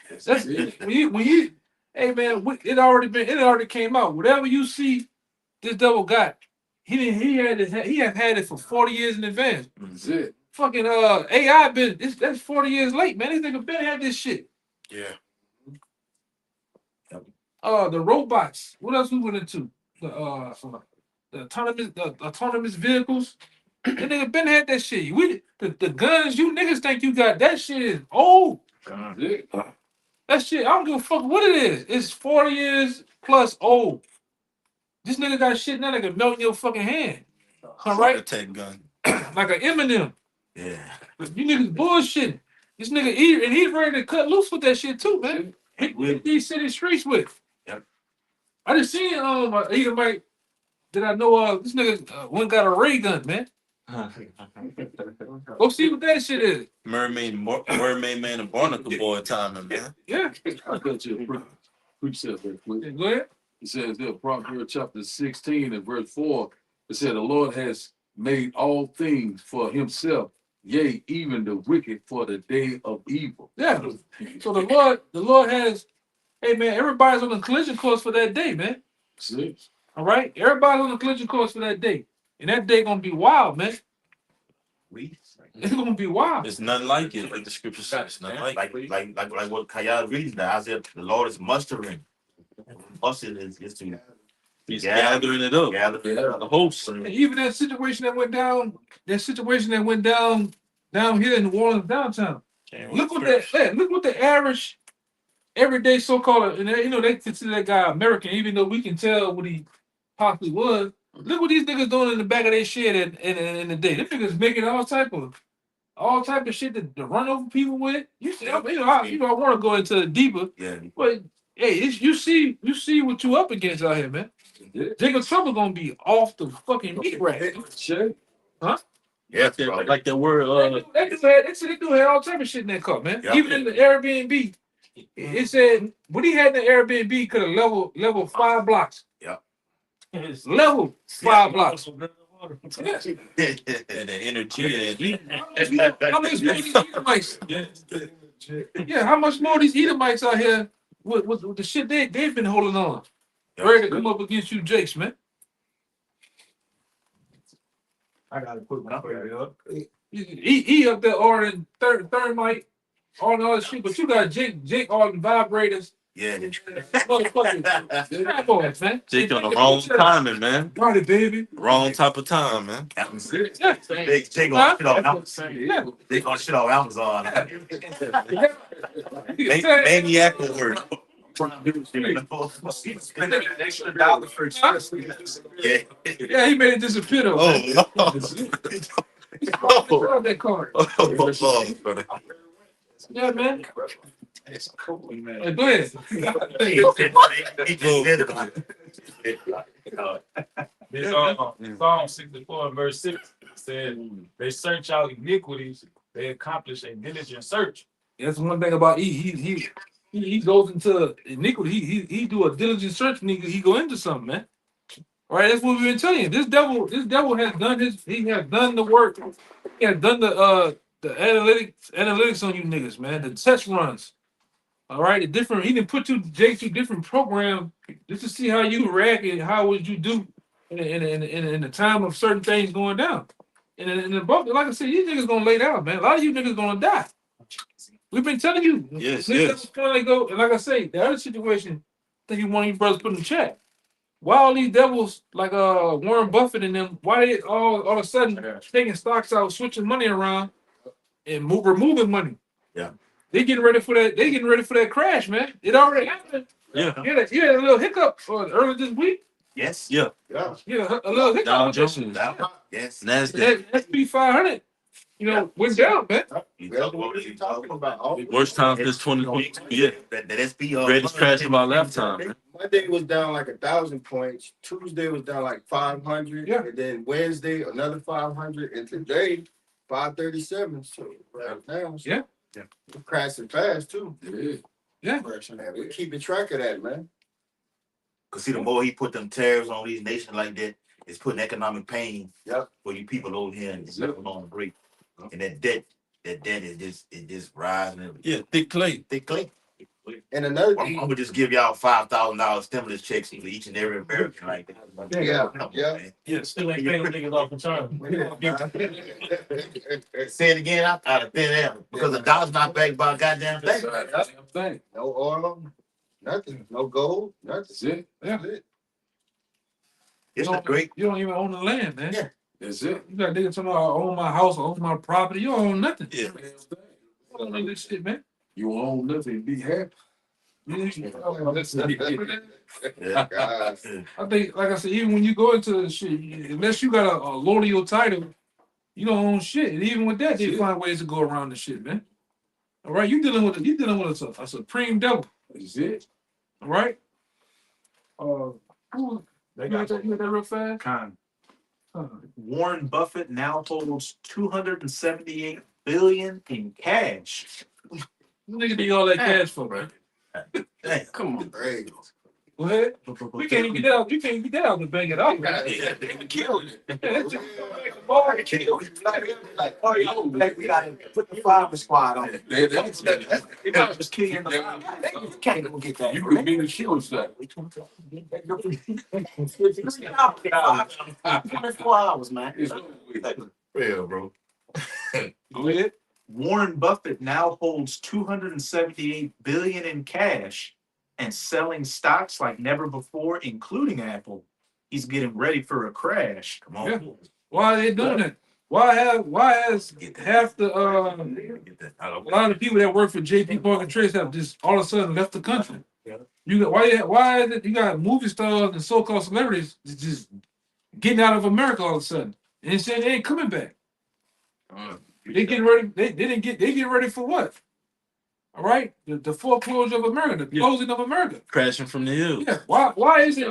That's it. when you hey man, it already came out. Whatever you see this devil got, he have had it for 40 years in advance. That's it. Fucking AI that's 40 years late, man. This nigga been had this shit. Yeah. The robots. What else we went into? The autonomous vehicles. That nigga been had that shit. The guns you niggas think you got, that shit is old. That's it. That shit, I don't give a fuck what it is. It's 40 years plus old. This nigga got shit now that can melt in your fucking hand. All right? Tech gun. Like an Eminem. Yeah. You niggas bullshitting. This nigga and he's ready to cut loose with that shit too, man. Hit these city streets with. Yep. I just seen Edomite that I know of. This nigga went got a ray gun, man. Go see what that shit is. Mermaid Man and Barnacle Boy timing, man. Yeah. I got you a precept very quick. Go ahead. It says there, Proverbs chapter 16 and verse 4. It said, the Lord has made all things for himself, yea, even the wicked for the day of evil. Yeah. So the Lord has, hey man, everybody's on the collision course for that day, man. See? All right? Everybody's on the collision course for that day. And that day gonna be wild, man. It's gonna be wild. It's nothing like it, like the scripture says. Nothing like what Kayal reads now. I said the Lord is mustering. Mustering is to He's gathering it up. The host. And even that situation that went down down here in New Orleans downtown. Look what the average everyday so-called, and they consider that guy American, even though we can tell what he possibly was. Look what these niggas doing in the back of their shed in the day. Them niggas making all type of shit to run over people with. I want to go into the deeper. Yeah. But hey, you see what you up against out here, man. Jacob Trump gonna be off the fucking meat rack. Sure. Huh? Yeah, like that word. They do have all type of shit in that cup, man. Yep. Even in the Airbnb, it said what he had in the Airbnb could have level 5 blocks. Yep. Level 5 blocks. And the energy and heat. How much more these Edomites? Yeah, how much more these Edomites out here with the shit they've been holding on? ready to come up against you, Jakes, man. I gotta put my prayer up. He up there ordering thermite, all the other shit, but you got Jake ordering vibrators. Yeah. Motherfucker. Bad boys, man. Jake on the wrong timing, man. Got it, baby. Wrong type of time, man. Yeah. They gonna shit on Amazon. Yeah. They gonna shit on Amazon. Maniac will work. Spend an extra dollar for express. Yeah. Yeah, he made it disappear though. Oh, Man. no. Grab that card. Oh, Yeah, man. It's cool, man. Hey, go ahead. Psalm 64 verse 6 said, they search out iniquities, they accomplish a diligent search. That's one thing about he goes into iniquity. He do a diligent search, nigga. He go into something, man. All right, that's what we've been telling you. This devil has done he has done the work. He has done the analytics on you niggas, man. The test runs. All right, he didn't put you different programs just to see how you react and how would you do in the time of certain things going down. And in the book, like I said, these niggas gonna lay down, man. A lot of you niggas gonna die. We've been telling you. Yes. Go, and like I say, the other situation, I think one of you brothers put in the chat. Why all these devils like Warren Buffett and them? Why they all of a sudden taking stocks out, switching money around, and removing money? Yeah. They getting ready for that. They getting ready for that crash, man. It already happened. Yeah. You had a little hiccup earlier this week. Yes. Yeah. Yeah, a little hiccup. Dow with that Jones. shit. Yes. NASDAQ. That SP 500, went down, man. What are you talking about? Worst time since 2022. Yeah. That SP Greatest crash of our lifetime, man. Monday was down like 1,000 points. Tuesday was down like 500. Yeah. And then Wednesday another 500. And today 537. So right now, so Yeah. we're crashing fast too. Yeah. Man, we're keeping track of that, man. Cause see, the more he put them tariffs on these nations like that, it's putting economic pain Yep. for you people over here and it's never on the break. And that debt is just rising. Yeah, thick clay. Thick clay. And another I'm thing, gonna just give y'all $5,000 stimulus checks for each and every American like that. Yeah, Come on, yeah. man. Yeah, still ain't paying niggas off the time. Say it again out of thin air because the dollar's not backed by a goddamn thing. No oil, nothing, no gold, nothing. That's it. Yeah. That's it. It's a great. You don't even own the land, man. Yeah. That's it. You got niggas talking about I own my house, I own my property. You don't own nothing. Yeah. You don't own this shit, man. You own nothing, be happy. Yeah. God. I think, like I said, even when you go into the shit, unless you got a load of your title, you don't own shit. And even with that, they find ways to go around the shit, man. All right, you dealing with a supreme devil. That's it. All right. You got that real fast? Warren Buffett now holds $278 billion in cash. Nigga need all that cash for, man. Come on. Hey, Go ahead. We can't even get out. You can't even get out and bang it out. Man. kill you. Like, oh, yo, like, we gotta put the five squad on it. They might just kill you in the five. You can't go get that. You could be the shield set. 24 hours, man. Real, bro. Go ahead. Warren Buffett now holds $278 billion in cash and selling stocks like never before, including Apple. He's getting ready for a crash. Come on. Yeah. Why are they doing that? Why has half the a lot of people that work for JP Morgan Chase have just all of a sudden left the country? You got why is it you got movie stars and so-called celebrities just getting out of America all of a sudden and saying they ain't coming back? They getting ready. They get ready for what? All right, the foreclosure of America, the closing of America, Crashing from the hills. Yeah, why is it?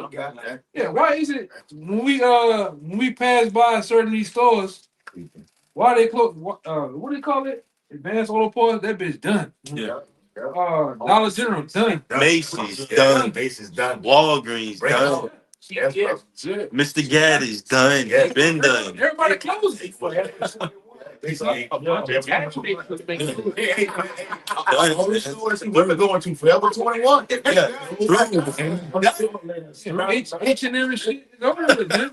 Yeah, why is it when we pass by certain these stores, why they close? What do you call it? Advanced Auto Parts. That bitch done. Yeah. Dollar General done. Macy's done. Macy's done. Walgreens done. Mr. Gaddy's done. Yeah. Been done. Everybody closing. Women going to Forever 21. Yeah. H&M and shit is over with, man.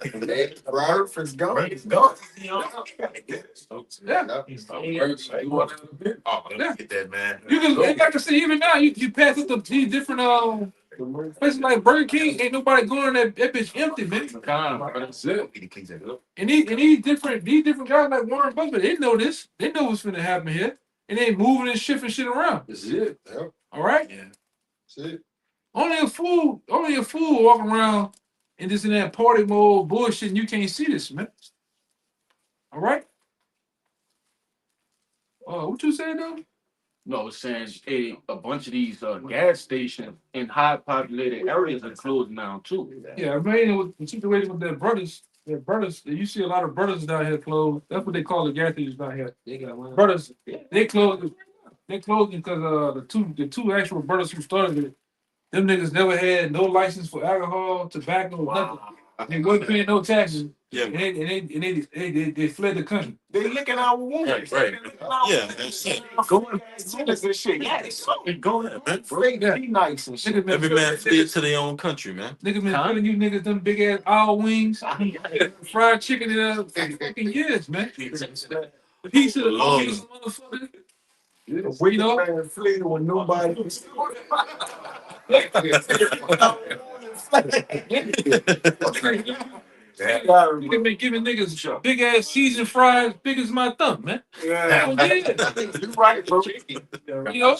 Ralph is gone. It's gone. Yeah. Oh, let me get that, man. You can, like I see, even now, you pass up these different places like Burger King, ain't nobody going that bitch empty, man. That's it. And these different guys like Warren Buffett, they know this. They know what's gonna happen here. And they moving and shifting shit around. That's it. All right? Yeah. That's it. Only a fool walking around in that party mode bullshit, and you can't see this, man. All right? What you saying though? No, it's saying a bunch of these gas stations in high populated areas are closing down too. Yeah, I mean, with the situation with their brothers, you see a lot of brothers down here closed. That's what they call the gas stations down here. They got one. Brothers, they closed. They closed because the two actual brothers who started it, them niggas never had no license for alcohol, tobacco, nothing. They wasn't paying no taxes. Yeah. And they fled the country. They licking our wounds. Right. Yeah, that's it. Going and shit. Yeah, they so Go ahead, man. be nice and shit. Every man flee to their own country, man. Niggas been telling you niggas them big ass owl wings, fried chicken in fucking years, man. Piece of the longest motherfucker. We know man flee when nobody was Niggas been giving niggas big ass seasoned fries, big as my thumb, man. Yeah, You right, bro. know,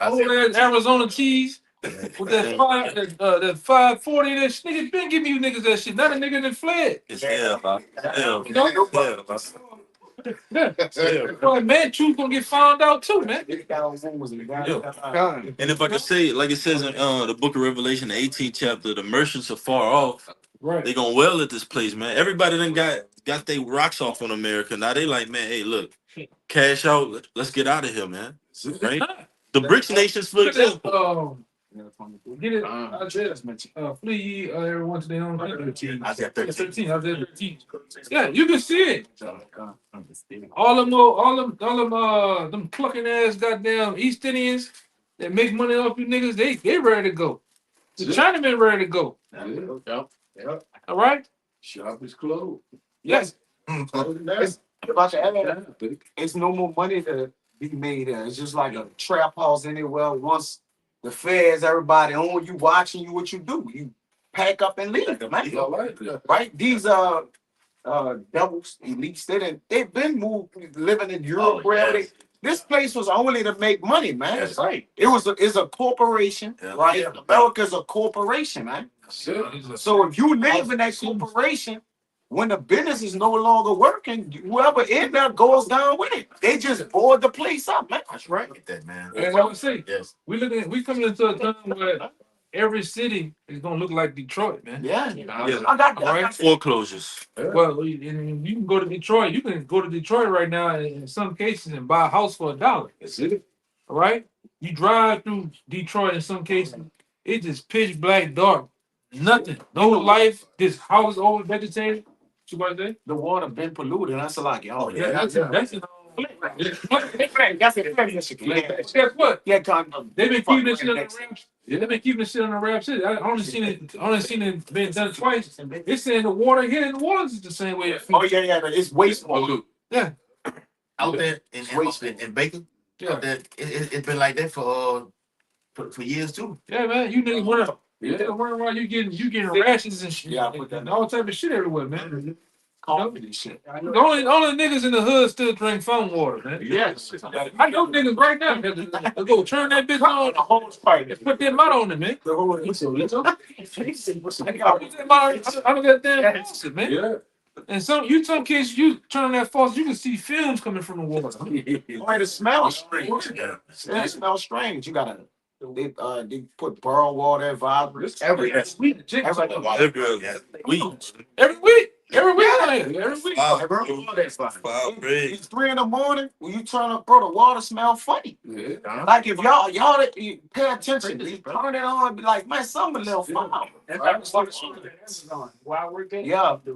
old ass Arizona cheese with that 540. That niggas been giving you niggas that shit. Not a nigga that fled. It's hell, man. Hell. You know? Well, man, truth gonna get found out too, man. And if I could say, like it says in the book of Revelation, the 18th chapter, the merchants are far off. Right. They gonna well at this place, man. Everybody done got their rocks off on America. Now they like, man, hey, look, cash out. Let's get out of here, man. Right? The BRICS nations, for example. Get it? Flee ye everyone to their own country. I said 13. I said 13. Yeah, you can see it. All them clucking ass goddamn East Indians that make money off you niggas, they ready to go. The Chinamen ready to go. Yep. All right? Shop is closed. Yes. It's no more money to be made there. It's just like a trap house anywhere. Once the feds, everybody on you, watching you, what you do? You pack up and leave, man. Right? These devils, elites, they've been moved, living in Europe, wherever they. This place was only to make money, man. That's right. It's a corporation, right? Yeah. America's a corporation, man. So if you live in that corporation, when the business is no longer working, whoever in there goes down with it. They just board the place up, man. That's right. Get that, man. And I would say, Yes. we coming into a time where every city is gonna look like Detroit, man. Yeah. Yeah. I got All right. Foreclosures. Well, you can go to Detroit. You can go to Detroit right now in some cases and buy a house for $1. That's it. All right. You drive through Detroit in some cases, it's just pitch black dark, nothing, no life. This house over vegetated. What you say? The water been polluted. That's like, oh Yeah, yeah. that's it. Guess what? Yeah, They've been keeping this shit on the wraps. They've been keeping this shit on the wraps. I only seen it being done twice. It's saying the water here in the waters is the same way. Oh yeah, it's wastewater. Yeah. Out there in Bacon, out there, it's been like that for years too. Yeah, man. You niggas run up. You run around, you getting rashes and shit. Yeah, and all type of shit everywhere, man. Coffee and shit. The only niggas in the hood still drink phone water, man. Yes. I know niggas right now. They go turn that bitch on. The whole fight. And put that mud on it, man. The whole I don't got damn faucet, man. Yeah. And some kids, you turn on that faucet, you can see films coming from the water. Wait, it smells strange. Yeah, it smells strange. You gotta. They put boiled water, vibrant every Every week. Every week. Every week, every week. It's 3 in the morning when you turn up, bro. The water smell funny. Yeah. Like if y'all you pay attention, you turn it on and be like, man, something a little foul. That's like the water on Amazon. Where I work at, Yeah. the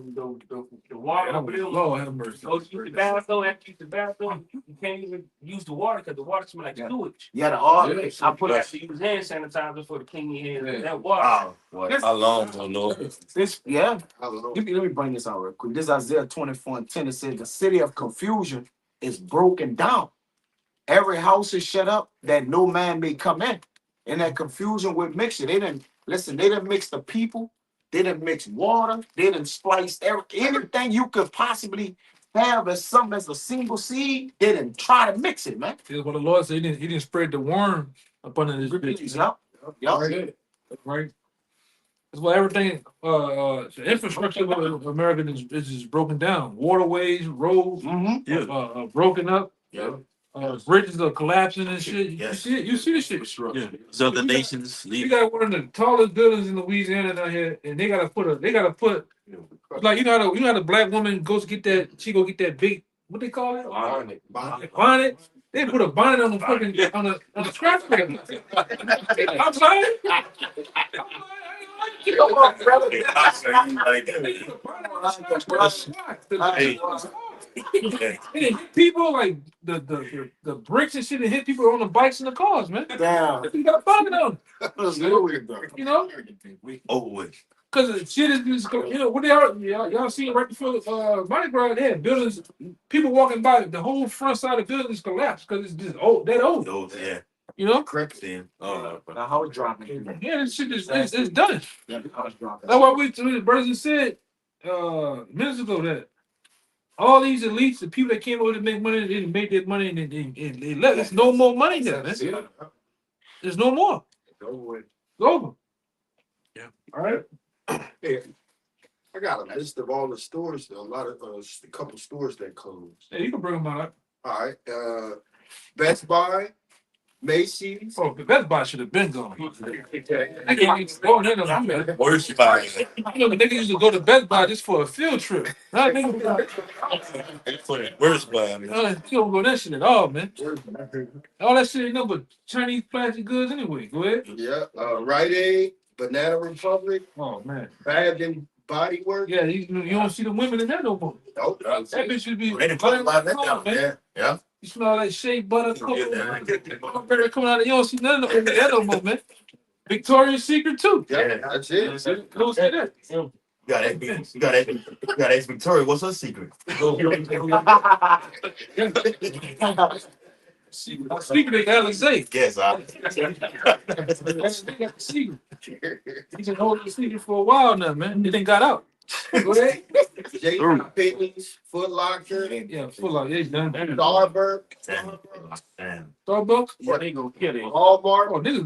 water bill. Lord have mercy. Go to the bathroom, after you use the bathroom, you can't even use the water because the water smells like sewage. Yeah, the oil. Yeah. I put have to use hand sanitizer for the clean your hands. That water. Oh, How long, my Lord? this let me bring this out real quick. This is Isaiah 24:10. It says the city of confusion is broken down. Every house is shut up that no man may come in. And that confusion with mixture. They didn't mix the people, they didn't mix water, they didn't splice anything you could possibly have as something as a single seed. They didn't try to mix it, man. Here's what the Lord said. He didn't spread the worm up under this bitch. Yep. Right. That's why everything, the infrastructure of America is just broken down. Waterways, roads, broken up. Yeah. Bridges are collapsing and shit. Yes. You see the shit. Yeah. So the nations We leave. got one of the tallest buildings in Louisiana down here, and they gotta put like you know how the black woman goes get that big, what they call it? Bonnet. They put a bonnet on the fucking on the skyscraper. I'm sorry. Come on, brother. It hit people like the bricks and shit. It hit people on the bikes and the cars, man. Damn. You got a bonnet on. You know, Over with. because shit is just what they are. Y'all seen right before Mardi Gras? They had buildings. People walking by, the whole front side of the buildings collapsed because it's just old. That old. Those, yeah. You know. Crips in. The house dropping. Yeah, this shit is it's done. Yeah, the house dropping. That's why the brothers said minutes ago that all these elites, the people that came over to make money, they made their money and they left. There's no more money there, man. There's no more. It's over. Yeah. All right. Hey, I got a list of all the stores. A lot of a couple stores that closed. Hey, you can bring them out. All right, Best Buy, Macy's. Oh, the Best Buy should have been gone. I can't even go in there, man. Worst buy. You know, the niggas used to go to Best Buy just for a field trip. Now niggas, Worst buy. you don't go that shit at all, man. All that shit ain't nothing but Chinese plastic goods anyway. Go ahead. Yeah, Rite Aid, Banana Republic, Oh man. Bath and Body Works. Yeah, you don't see the women in there no more. Nope. That bitch should be. They didn't put a lot of that down. man. Yeah. Yeah. You smell like shea butter Yeah. coming out of you don't see none of that no more, man. Victoria's Secret too. Yeah, that's it. Go see that. You got Ex Victoria. What's her secret? Secret they got Alizé. Yes, They got the secret. He's been holding the secret for a while now, man. It ain't got out. Go ahead. JCPenney's, Foot Locker, Yeah, full out. Yeah, done. Starbucks, Damn. Starbucks. Yeah, they gonna kill it. Walmart. Oh, niggas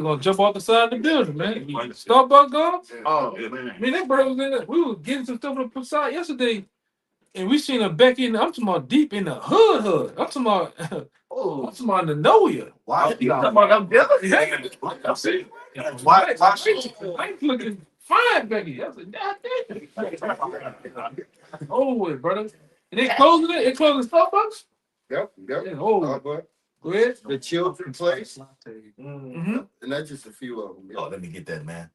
gonna jump off the side of the building, man. Starbucks gone. Oh I man. mean, that bird was in there. We were getting some stuff on the side yesterday, and we seen her back in. I'm talking about deep in the hood. I'm talking about. I'm talking about the nowhere. Why? You talking about them buildings? Why? She looking fine, Becky. I was like, God damn. Oh, brother. And they closing it. They closing Starbucks. Yep. Yeah, oh, Starbucks. go ahead. The Children's Place, Mm-hmm. and that's just a few of them. Oh, let me get that, man.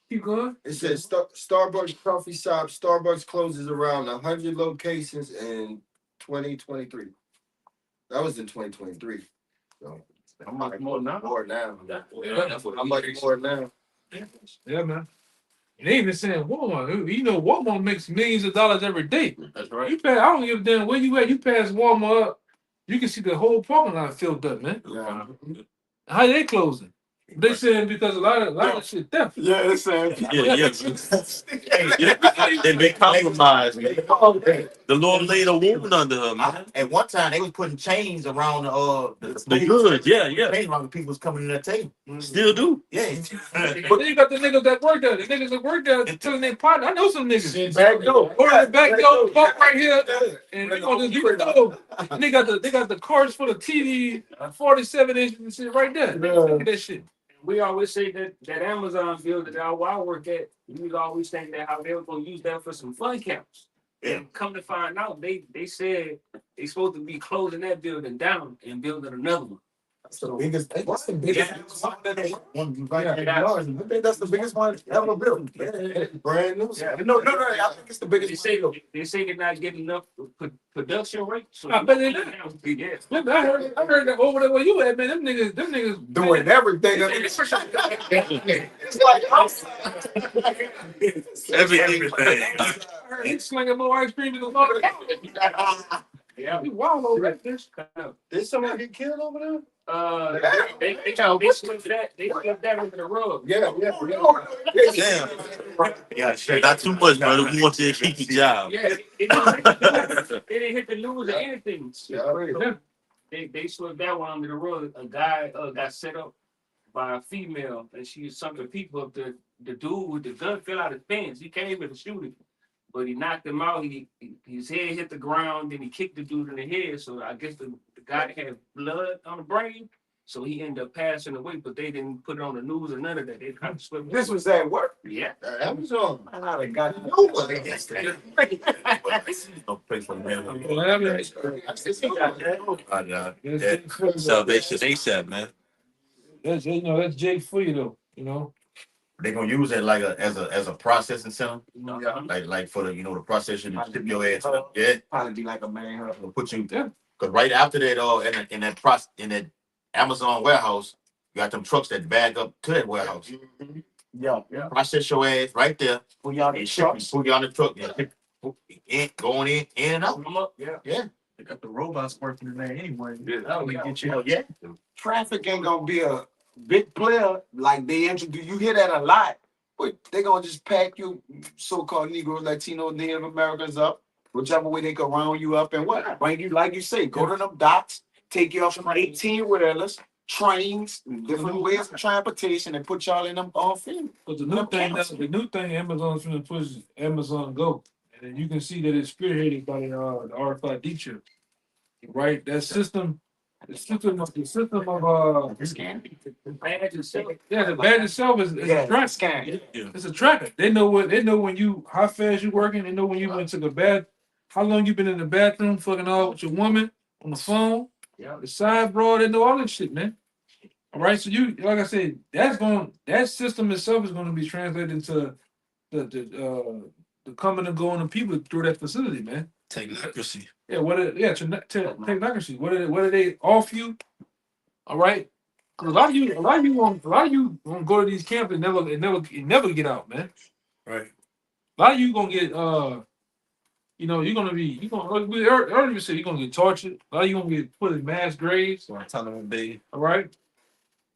Keep going. It says Starbucks coffee shop. Starbucks closes around 100 locations in 2023. That was in 2023. So How much more now? more now. Yeah, that's what How much more now? Yeah, man. And they even saying Walmart. You know, Walmart makes millions of dollars every day. That's right. You pass. I don't give a damn where you at. You pass Walmart, you can see the whole parking lot filled up, man. Yeah. How they closing? They saying because a lot of shit theft. Yeah, it's saying. They've been compromised, man. The Lord laid a wound under her, man. At one time, they was putting chains around The goods, yeah. chains around the people was coming in that table. Still do. Yeah. But then you got the niggas that work there. The niggas that work there telling their partner. I know some niggas. Back door. Go to the back door, park right here, and they gonna just do the door. And they got the carts full of TV, 47 inch and shit right there. Look at that shit. We always say that Amazon building that I work at, we always think that how they were gonna use that for some fun camps. Yeah. And come to find out, they said they supposed to be closing that building down and building another one. That's the biggest. That's the biggest one that they want. I think that's the biggest one ever built. Brand new. Yeah. No. I think it's the biggest. They say they're not getting enough production rate. So I bet they not. Yeah. Look, I heard that over there where you at, man. Them niggas Doing everything. It's like Everything. I heard he's slinging more ice cream than the mother. Yeah. You wild over there. Did somebody get killed over there? They slipped that under the rug. Yeah. Damn. Yeah, not too much, brother. We want you to keep your job. Yeah, it didn't hit the news or anything. Yeah. They slipped that one under the rug. A guy got set up by a female, and she was sucking people up. The dude with the gun fell out his pants. He came in to shoot him, but he knocked him out. His head hit the ground, then he kicked the dude in the head. So I guess the guy had blood on the brain. So he ended up passing away, but they didn't put it on the news or none of that. They kind of slipped. This was at work. Yeah. Amazon. I got nobody. No place for man. Salvation ASAP, man. That's Jake for you though. They're gonna use it like as a processing center, Yeah. like for the the processing and ship your ass up. Yeah, Probably be like a man. they'll put you because right after that, in that Amazon warehouse, you got them trucks that bag up to that warehouse. Yeah. Process your ass right there. Put y'all And the ship you, trucks. put you on the truck. Going in and out. Come up. Yeah. Yeah. They got the robots working in there anyway. Oh, We yeah. get you. Hell yeah. Traffic ain't gonna be a big player like they introduce. You hear that a lot, but they gonna just pack you so-called Negroes, Latino, Native Americans up, whichever way they can round you up and what bring you, like you say, go to them docks, take you off from 18 wheelers, trains, different ways of transportation, and put y'all in them field. But the new thing Amazon's gonna push is Amazon Go. And you can see that it's spearheaded by the RFID chip. Right? That system, the system of The badge itself. the badge itself is a tracker. Scan. It's a tracker. They know how fast you working, they know when you went to the bath, how long you been in the bathroom fucking all with your woman on the phone, the side broad, they know all that shit, man. All right, so you like I said, that system itself is gonna be translated into the coming and going of people through that facility, man. Technocracy. Yeah, technocracy. What do they off you? All right, because a lot of you gonna go to these camps and never get out, man. Right. A lot of you gonna get we earlier said you're gonna get tortured. A lot of you gonna get put in mass graves. Guantanamo Bay. All right,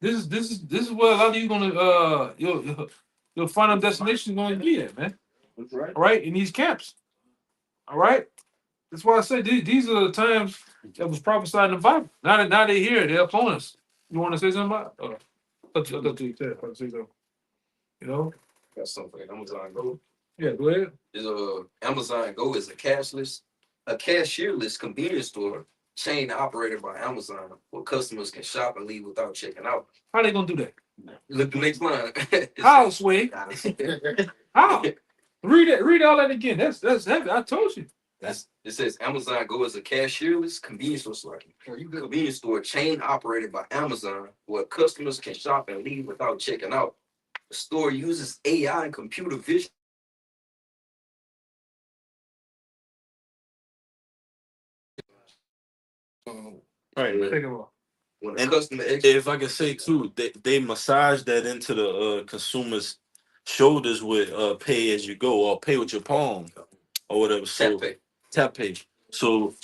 this is where a lot of you gonna your final destination is gonna be at, man. That's right. All right, in these camps. All right. That's why I say these are the times that was prophesied in the Bible. Now they're here, they're upon us. You want to say something about it? I thought you said something. Got something for Amazon Go. Yeah, go ahead. Is Amazon Go is a cashierless convenience store chain operated by Amazon where customers can shop and leave without checking out. How they gonna do that? Look the next line. How, Sway? How? Read all that again. That's heavy. I told you. It says Amazon Go is a cashierless convenience store chain operated by Amazon where customers can shop and leave without checking out. The store uses AI and computer vision. Right, man. Take it off. When a And customer if I can say too, they massage that into the consumer's shoulders with pay as you go or pay with your palm or whatever. So tap pay. So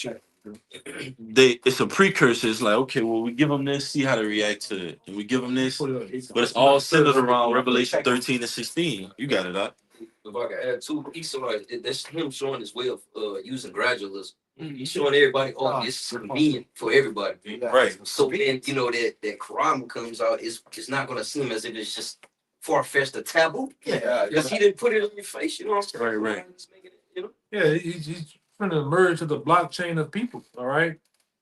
it's a precursor. It's like, okay, well, we give them this, see how they react to it, and we give them this, but it's all centered around Revelation 13 and 16. You got it, Doc. If I can add two, he's showing that's him showing his way of using gradualism. He's showing everybody, it's convenient for everybody. Right. So then that Quran comes out, it's not gonna seem as if it's just far-fetched or taboo. Yeah. Because he didn't put it on your face, you know what I'm saying? Right. Just making it, Yeah, he's trying to merge to the blockchain of people. All right,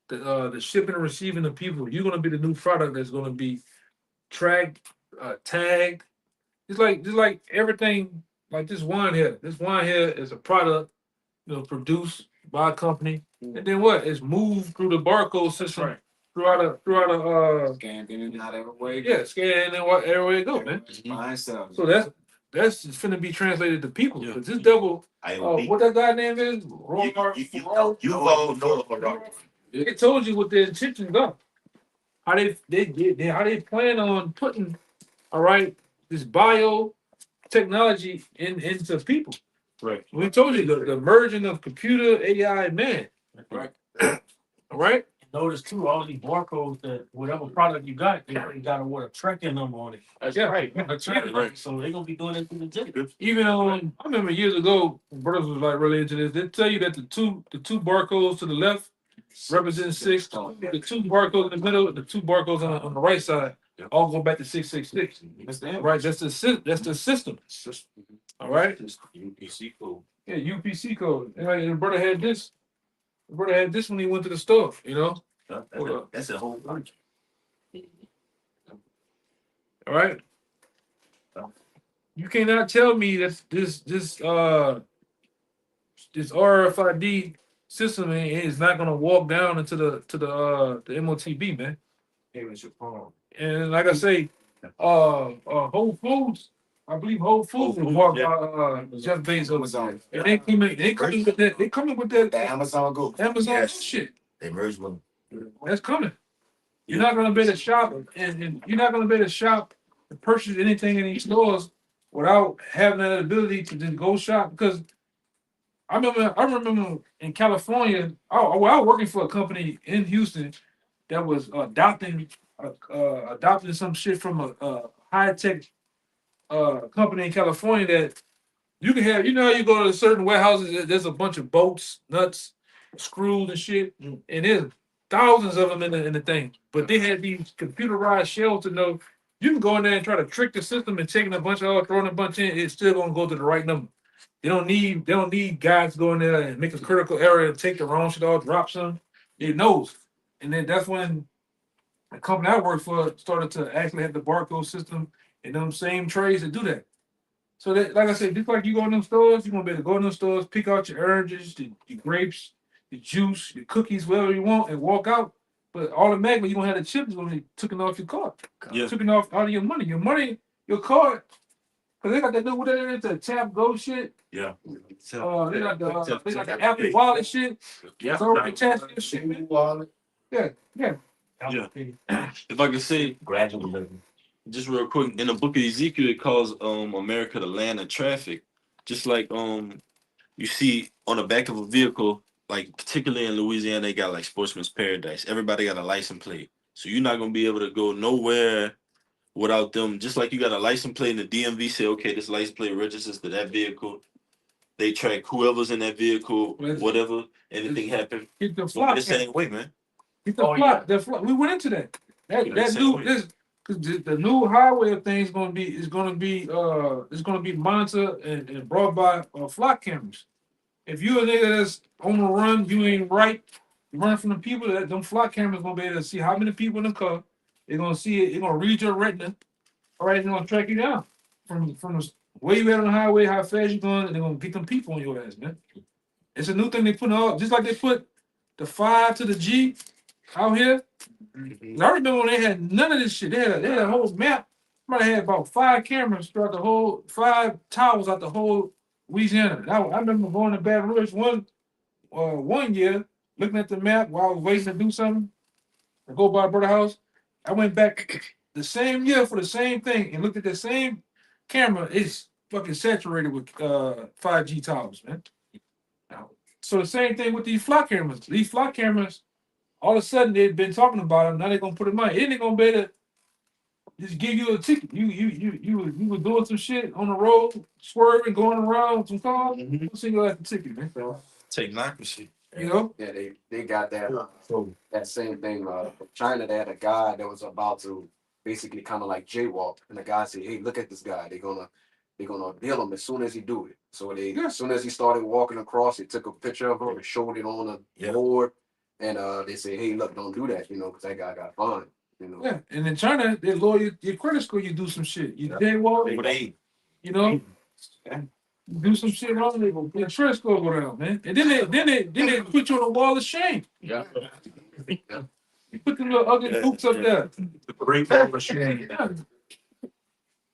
the shipping and receiving of people. You're gonna be the new product that's gonna be tracked, tagged. Just like everything. Like this wine here. This wine here is a product, produced by a company, and then what? It's moved through the barcode system right. throughout a Scanned in and out every way. yeah, scan and what everywhere it go, man. By itself. So that's just finna be translated to people. Yeah. Cause this devil, IOB. what that guy name is? You all know of a rock. It told you what their intentions are. How how they plan on putting, all right, this biotechnology into people. Right. We told you the merging of computer, AI, and man. Right. All right. Notice too, all these barcodes that whatever product you got, they got a tracking number on it. That's right. A tracking number. So they're gonna be doing it through the jet. Even I remember years ago, brothers was like really into this. They tell you that the two barcodes to the left represent 6. The 2 barcodes in the middle, the 2 barcodes on the right side, all go back to 666. Right, that's the system. All right. UPC code. Yeah, UPC code. And the brother had this. The brother had this when he went to the store. That's a whole bunch. All right. You cannot tell me that this RFID system is not gonna walk down into the MOTB, man. And like I say, Whole Foods, I believe Whole Foods was bought by Jeff Bezos. And they coming with that The Amazon go. Amazon shit. They merged with That's coming. You're not gonna be able to shop, and you're not gonna be able to shop and purchase anything in these stores without having that ability to just go shop. Because I remember in California, I was working for a company in Houston that was adopting some shit from a high tech company in California that you can have. How you go to certain warehouses, there's a bunch of bolts, nuts, screws, and shit, and there's thousands of them in the thing. But they had these computerized shells to know you can go in there and try to trick the system and taking a bunch out, throwing a bunch in, it's still gonna go to the right number. They don't need guys to go in there and make a critical error and take the wrong shit off, drop some. It knows. And then that's when the company I worked for started to actually have the barcode system and them same trays that do that. So that, like I said, just like you go in them stores, you're gonna be able to go in them stores, pick out your oranges, your grapes, your juice, your cookies, whatever you want, and walk out. But automatically, you're gonna have the chips gonna be taken off your card. Yeah. Taken off out of your money. Your card, because they got that new what that is, the tap go shit. Yeah. They got the Apple Wallet shit. Yeah. So attached to your shit, man. Wallet. Yeah. Yeah. If I could say, Gradually. just real quick, in the book of Ezekiel, it calls America the land of traffic. Just like you see on the back of a vehicle, like particularly in Louisiana, they got like Sportsman's Paradise. Everybody got a license plate. So you're not gonna be able to go nowhere without them. Just like you got a license plate and the DMV say, okay, this license plate registers to that vehicle. They track whoever's in that vehicle, whatever, anything happen. Get the It's flock. the same way, man. Get the flock. The flock. We went into that. That new because the new highway thing is gonna be monitored and brought by flock cameras. If you a nigga that's on the run, you ain't right. You run from the people. That them flock cameras gonna be able to see how many people in the car. They're gonna see it. They're gonna read your retina. All right, they're gonna track you down from the where you at on the highway, how fast you going, and they're gonna get them people on your ass, man. It's a new thing they put out, just like they put the 5 to the G out here. I remember when they had none of this shit. They had a whole map. Somebody had about 5 cameras throughout the whole 5 towers out the whole Louisiana. I remember going to Baton Rouge one year, looking at the map while I was waiting to do something, to go by a brother house. I went back the same year for the same thing and looked at the same camera. It's fucking saturated with 5G towers, man. So the same thing with these flock cameras. These flock cameras, all of a sudden they've been talking about them. Now they're gonna put them on. Then they're gonna be able to just give you a ticket. You were doing some shit on the road, swerving, going around some cars. So you got the ticket, man. Technocracy. You know? Yeah, they got that that same thing. China, they had a guy that was about to basically kind of like jaywalk, and the guy said, "Hey, look at this guy. They're gonna deal him as soon as he do it." So as soon as he started walking across, they took a picture of him and showed it on the board, and they said, "Hey, look, don't do that, because that guy got fined." You know. Yeah, and in China, they lower your credit score. You do some shit. You jaywalk. You know, you do some shit wrong. Your credit score go down, man. And then they put you on a wall of shame. Yeah. You put them little ugly boots up there. The great wall of shame. Yeah.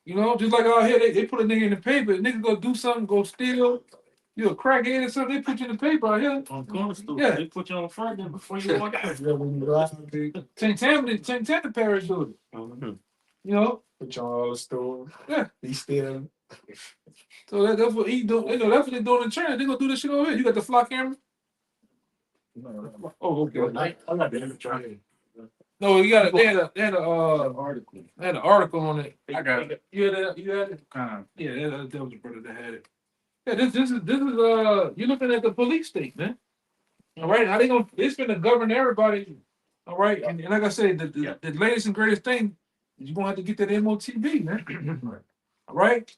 You know, just like out here, they put a nigga in the paper. Nigga go do something, go steal. You a crackhead or something, they put you in the paper out here. On corner store, Yeah. they put you on the front end before you walk out. Santana Parish do it. You know? Put you on all the store. Yeah. He still. So that's what he do. You know, that's what they doing in China. They gonna do this shit over here. You got the fly camera? Oh, okay. I'm not the trying. No, you got they had an article on it. I got it. You had that? You had it? Yeah, that was the brother that had it. Yeah, this is you're looking at the police state, man. All right, how they gonna? It's gonna govern everybody. All right, and like I said, the latest and greatest thing is you're gonna have to get that MOTB, man. All right,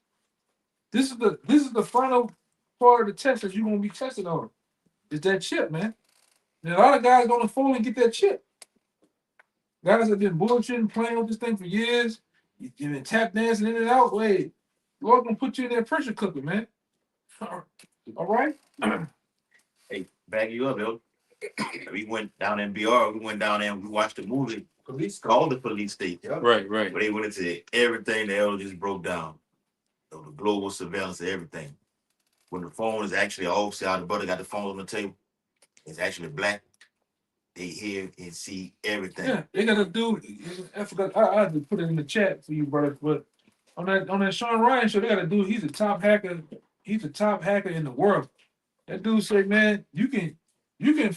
this is the final part of the test that you're gonna be tested on. Is that chip, man? And a lot of guys gonna fall and get that chip. Guys have been bullshitting, playing with this thing for years. You've been tap dancing in and out. Wait, Lord gonna put you in that pressure cooker, man. All right. Hey, back you up, yo. We went down in BR. We went down there and we watched the movie. Police Called the police state. Right. Where they went into everything the elder just broke down. The global surveillance of everything. When the phone is actually offside, the brother got the phone on the table. It's actually black. They hear and see everything. Yeah, they got a dude. I forgot. I had to put it in the chat for you, brother. But on that Sean Ryan show, they got a dude. He's a top hacker. He's a top hacker in the world. That dude said, "Man, you can get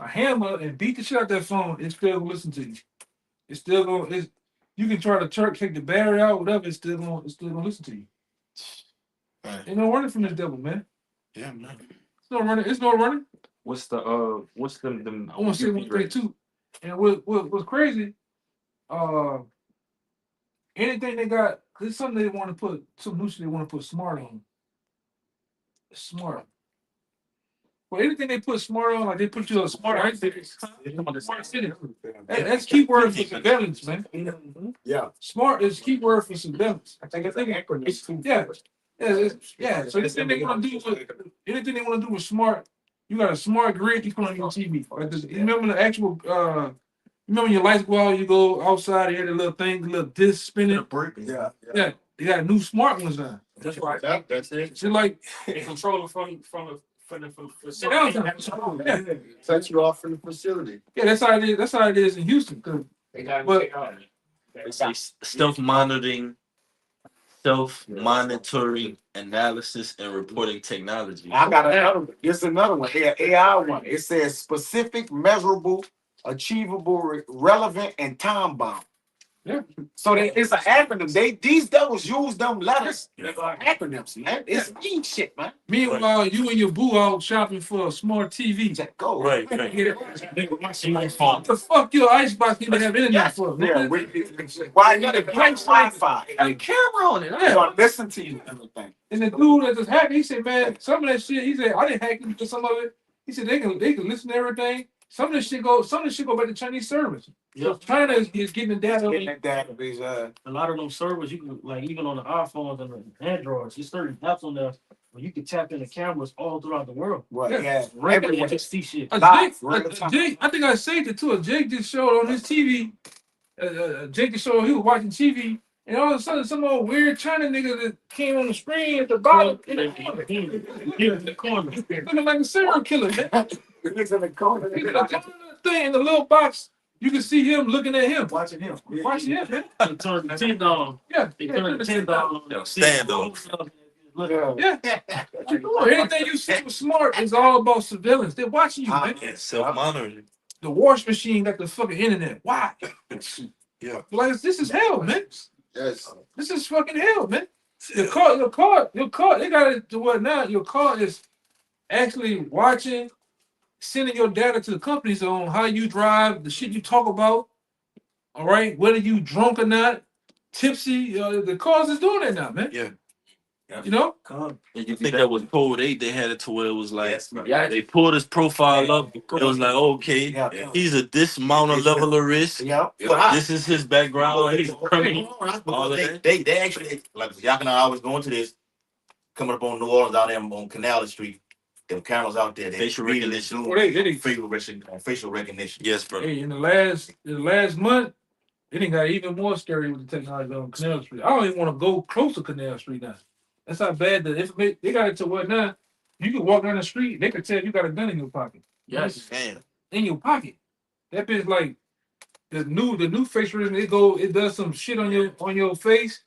a hammer and beat the shit out that phone. It's still gonna listen to you. It's still gonna. You can try to take the battery out, whatever. It's still gonna listen to you. Right. Ain't no running from this devil, man. Yeah, man. It's no running. It's no running. What's the I want to say one thing too. And what's crazy, anything they got, there's something they want to put, some new shit they want to put smart on. Smart. Well, anything they put smart on, like they put you on smart cities. Smart city. That's key word for surveillance, man. Yeah. Smart is key word for surveillance. I think it's an acronym too. Yeah. So anything they want to do with smart, you got a smart grid you put on your TV. Like this, you remember the actual remember when your lights go out, you go outside, you hear the little thing, the little disc spinning. Yeah. Yeah, they got new smart ones now. That's right. That's it. So like They control it from yeah, Sets you off from the facility. that's how it is. That's how it is in Houston. They got But- Self-monitoring, self-monitoring analysis and reporting technology. I got another one. Here's another one. Here, AI one. It says specific, measurable, achievable, relevant, and time bound. Yeah. So it's an acronym. These devils use them letters. Acronyms, man. It's deep shit, man. Meanwhile, you and your boo out shopping for a smart TV. Just go. Right. What the fuck your icebox need to have internet for? Yeah, why you the Wi-Fi? Got a camera on it. I Yeah. want to listen to you and everything. And the dude that just hacked, he said, man, some of that shit, he said, I didn't hack into some of it. He said they can listen to everything. Some of this shit go back to Chinese servers. So China is getting the data. Getting that database, A lot of those servers, you can like even on the iPhones and the Androids, there's certain apps on there where you can tap into cameras all throughout the world. what? Yeah. Yeah, Right, everywhere. just see shit. Jake, I think I saved it too. Jake just showed on his TV. Jake just showed he was watching TV, and all of a sudden, some old weird China nigga that came on the screen at the bottom in the corner, looking like a serial killer. Man. It's in the corner. He's in the thing in the little box. You can see him looking at him. Watching him. Watching him, man. They turned the 10 on. Yeah, They turned the 10 on. Stand up. yeah. Anything you see was smart is all about surveillance. They're watching you, man. Yeah, self-monitoring. The wash machine got the fucking internet. Why? Yeah. Like this is hell, man. Yes. This is fucking hell, man. Your car, they got it to what now? Your car is actually watching, sending your data to the companies on how you drive, the shit you talk about. All right, whether you drunk or not, tipsy, the cars is doing that now, man. Yeah. You know? And you think that was code 8? They had it to where it was like Yeah. they pulled his profile up. It was like, okay, he's a this amount of level of risk. Yeah. This is his background. He's a criminal. All of that. They actually, like y'all and I always going to this, coming up on New Orleans out there on Canal Street. Them cameras out there, they Facial recognition. facial recognition. Yes, bro. Hey, in the last month, it done got even more scary with the technology on Canal Street. I don't even want to go close to Canal Street now. That's how bad the information they got it to what now. You can walk down the street, they can tell you got a gun in your pocket. Yes, man. In your pocket. That bitch like the new face recognition, it does some shit on your face.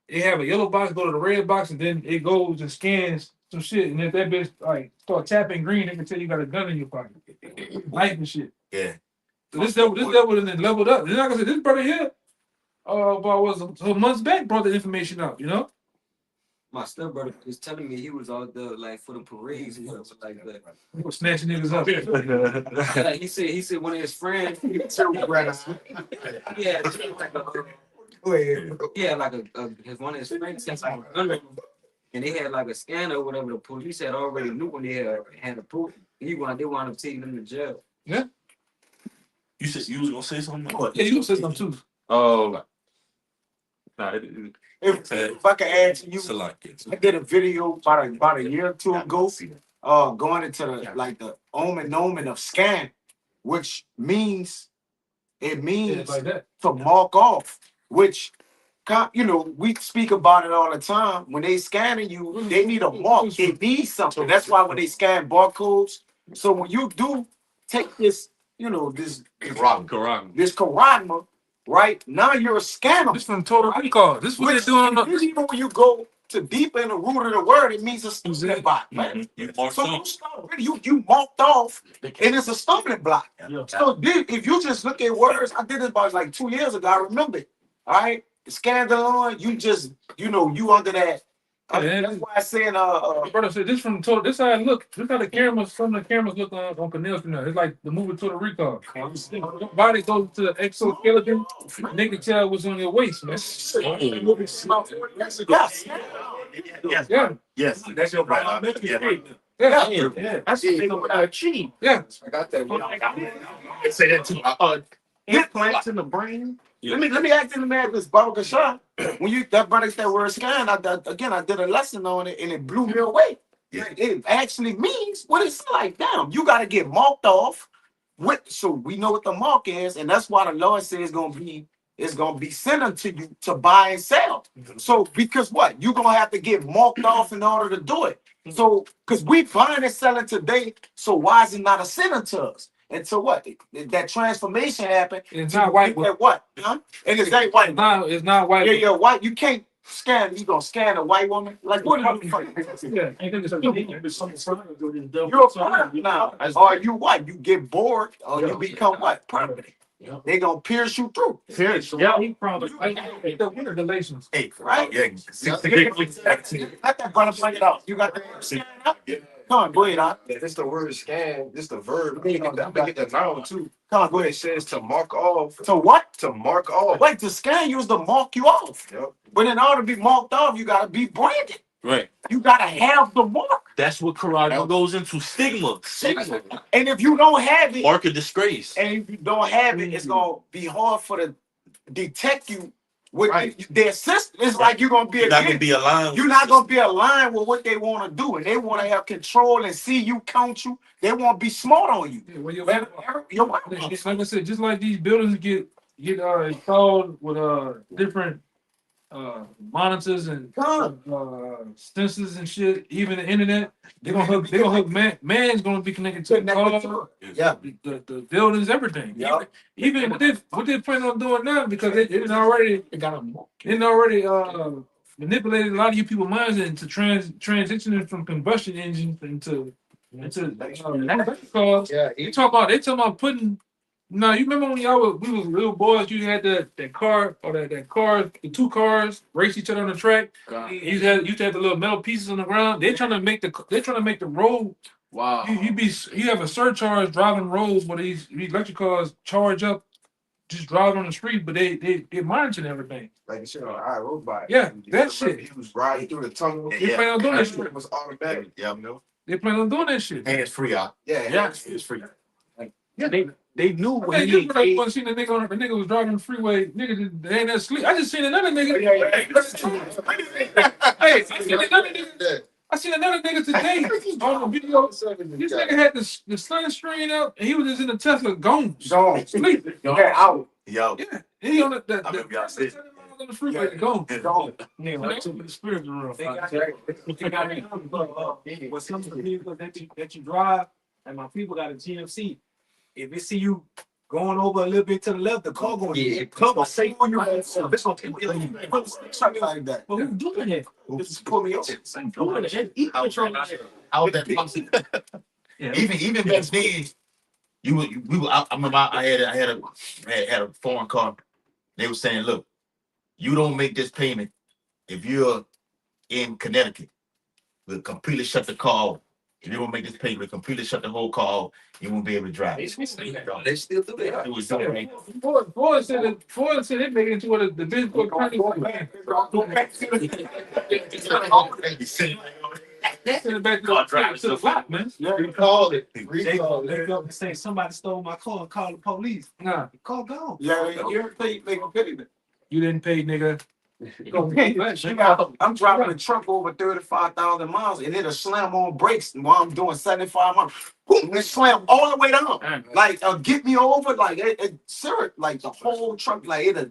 It have a yellow box, go to the red box, and then it goes and scans some shit. And if that bitch like start tapping green, they can tell you got a gun in your pocket. Knife and shit. Yeah. So this level and then leveled up. And like I said, this brother here, about was months back brought the information out, you know? My stepbrother was telling me he was out there like for the parades and stuff like that. He was snatching niggas up. Like he said one of his friends. His one of his friends had like a gun on him, and they had like a scanner or whatever. The police had already knew when they had a proof. They wound up taking them to jail. Yeah. You said you was gonna say something? Yeah, you gonna say something too. Oh, If I can add to you, I did a video about a year or two ago, going into the omen of scan, which means like that. to mark off, which we speak about it all the time. When they scanning you, they need a mark. It needs something. That's why when they scan barcodes. So when you do take this, this Karagma, right? Now you're a scammer. This from Total Recall. This is what they're doing on the even when you go to deep in the root of the word, it means a stumbling block, man. Mm-hmm. You marked off, and it's a stumbling block. Yeah. So if you just look at words, I did this about like 2 years ago. I remember it. All right, scandalon. You just you under that. That's why I said brother said this from Total. This how it look. Look how the cameras. Some of the cameras look on Canal Street now. It's like the movie Total Recall. Your body goes to the exoskeleton. They can tell what's on your waist, man. Yes. That's your brother. Yeah. That's what they gonna achieve. Yeah. I got that one. I say that too. Implants in the brain. Let me ask you this, Baba Kashan. When you that word scan, I did a lesson on it and it blew me away. Yeah. It actually means what it's like. Damn, you got to get marked off. So we know what the mark is, and that's why the Lord says it's gonna be sent unto you to buy and sell. So because what? You're gonna have to get marked off in order to do it. So because we buying and selling today, so why is it not a sin unto us? And so what? That transformation happened. It's not white. What? Huh? And it's not white. It's not white. Yeah, white. You can't scan. You gonna scan a white woman? Like what? You're a pervert now. Or you what? You get bored, or you become what? Permanent. They gonna pierce you through. Yeah, he probably the winter relations. Hey, right? Yeah. Let that brother bring it out. You got the scan up? Come on, go ahead, huh? It's the word scan. It's the verb. I'm gonna get the noun too. Come on, go ahead. It says to mark off. So what? To mark off. Wait, to scan you is to mark you off. Yep. But in order to be marked off, you gotta be branded. Right. You gotta have the mark. That's what karate goes into stigma. And if you don't have it, mark of disgrace. And if you don't have it, it's gonna be hard for the detect you with their system. It's like you're gonna be You're not gonna be aligned. You're not gonna be aligned with what they want to do, and they want to have control and see you, count you. They want to be smart on you. Yeah, like I said, just like these buildings get installed with different monitors and sensors and shit, even the internet. They're gonna hook man's gonna be connected to the car, the buildings, everything. Yeah. Even what they're planning on doing now, because it already manipulated a lot of you people's minds into transitioning from combustion engines into electric cars. Yeah, They talking about putting. No, you remember when we was little boys? You had that car or that car, the two cars race each other on the track. You used to have the little metal pieces on the ground. They're trying to make the road. Wow. You have a surcharge driving roads where these electric cars charge up just drive on the street, but they monitoring everything. Like you said on iRobot. Yeah, that Remember shit. He was riding through the tunnel. They plan on doing that shit. It was automatic. Yeah. You know? They plan on doing that shit. Hands free out. Yeah. It's free. Yeah, they knew I when mean, he you probably want to see the nigga on the nigga was driving the freeway. Nigga, they ain't asleep. I just seen another nigga. Hey, I seen another nigga today on the video. This nigga had the sunscreen up, and he was just in the Tesla gone. Sleep. okay, out. Yo. Yeah, he on the I remember y'all said. on the freeway gone. Nigga, like took the spiritual room. They got me. With some of the vehicles that you drive, and my people got a GMC. If they see you going over a little bit to the left, the car going Yeah. come on, say on your this gonna take me like that. But who's doing that? Just pull me over. Doing it. How was that possible? Even back then, I remember I had a foreign car. They were saying, look, you don't make this payment if you're in Connecticut. We'll completely shut the car off. If you don't make this payment, we'll completely shut the whole car off. You won't be able to drive. They still do that. It was so right. Ford said they make it into what the business book send it back to the block, man. Recall it. They go and say somebody stole my car and call the police. Nah, The car gone. Yeah, you ever think they gonna pay me? you didn't pay, nigga. I'm driving a truck over 35,000 miles and it'll slam on brakes while I'm doing 75 miles. Boom, it slam all the way down. Like, get me over, like, sir, like the whole truck, like, it'll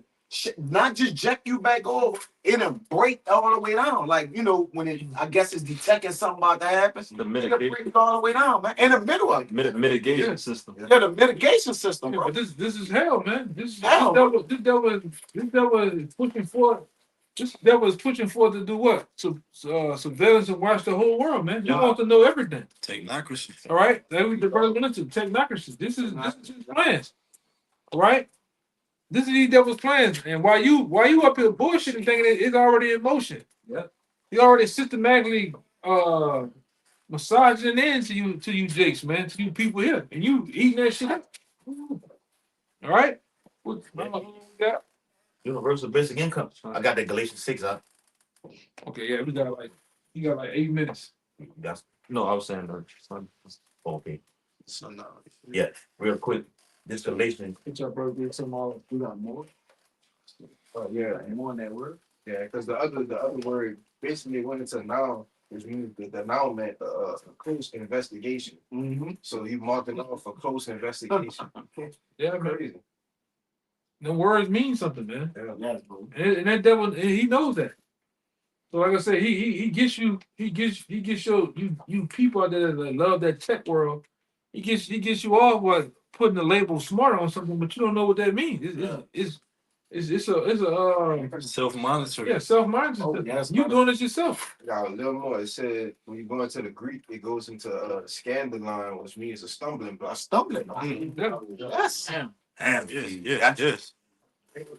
not just jack you back over, it'll break all the way down. Like, you know, when it, I guess it's detecting something about to happen, The it'll mitigation, break it all the way down, man. In the middle of it. mitigation system. Yeah, the mitigation system, Yeah, bro. but this is hell, man. This Hell. devil is pushing forward. This devil is pushing forward to do what? Surveillance and watch the whole world, man. You want to know everything. Technocracy. All right, that we the brother went into technocracy. This is his plans. All right, this is these devil's plans. And while you up here bullshitting, thinking it's already in motion. Yeah, He already systematically massaging it into you Jakes, man, to you people here, and you eating that shit up. All right. What you got? Universal basic income. I got that Galatians 6 out. Okay, yeah, we got you got like 8 minutes. That's No, I was saying okay. Yeah, real quick. This Galatians. Get your birthday tomorrow. We got more. Oh yeah, And more on that word. yeah. Because the other word basically went into noun, which means the noun meant a close investigation. Mm-hmm. So he marked it off for close investigation. Yeah, man. Crazy. The words mean something, man. Yes, bro. And that devil, he knows that. So like I said, he gets you you people out there that love that tech world. He gets you off what putting the label smart on something, but you don't know what that means. It's a self-monitoring. yeah, self-monitoring. Oh, yes, You doing it yourself. Got a little more. It said when you go into the Greek, it goes into scandalon, which means a stumbling block. Stumbling. Yeah. Yes. Damn, Yes.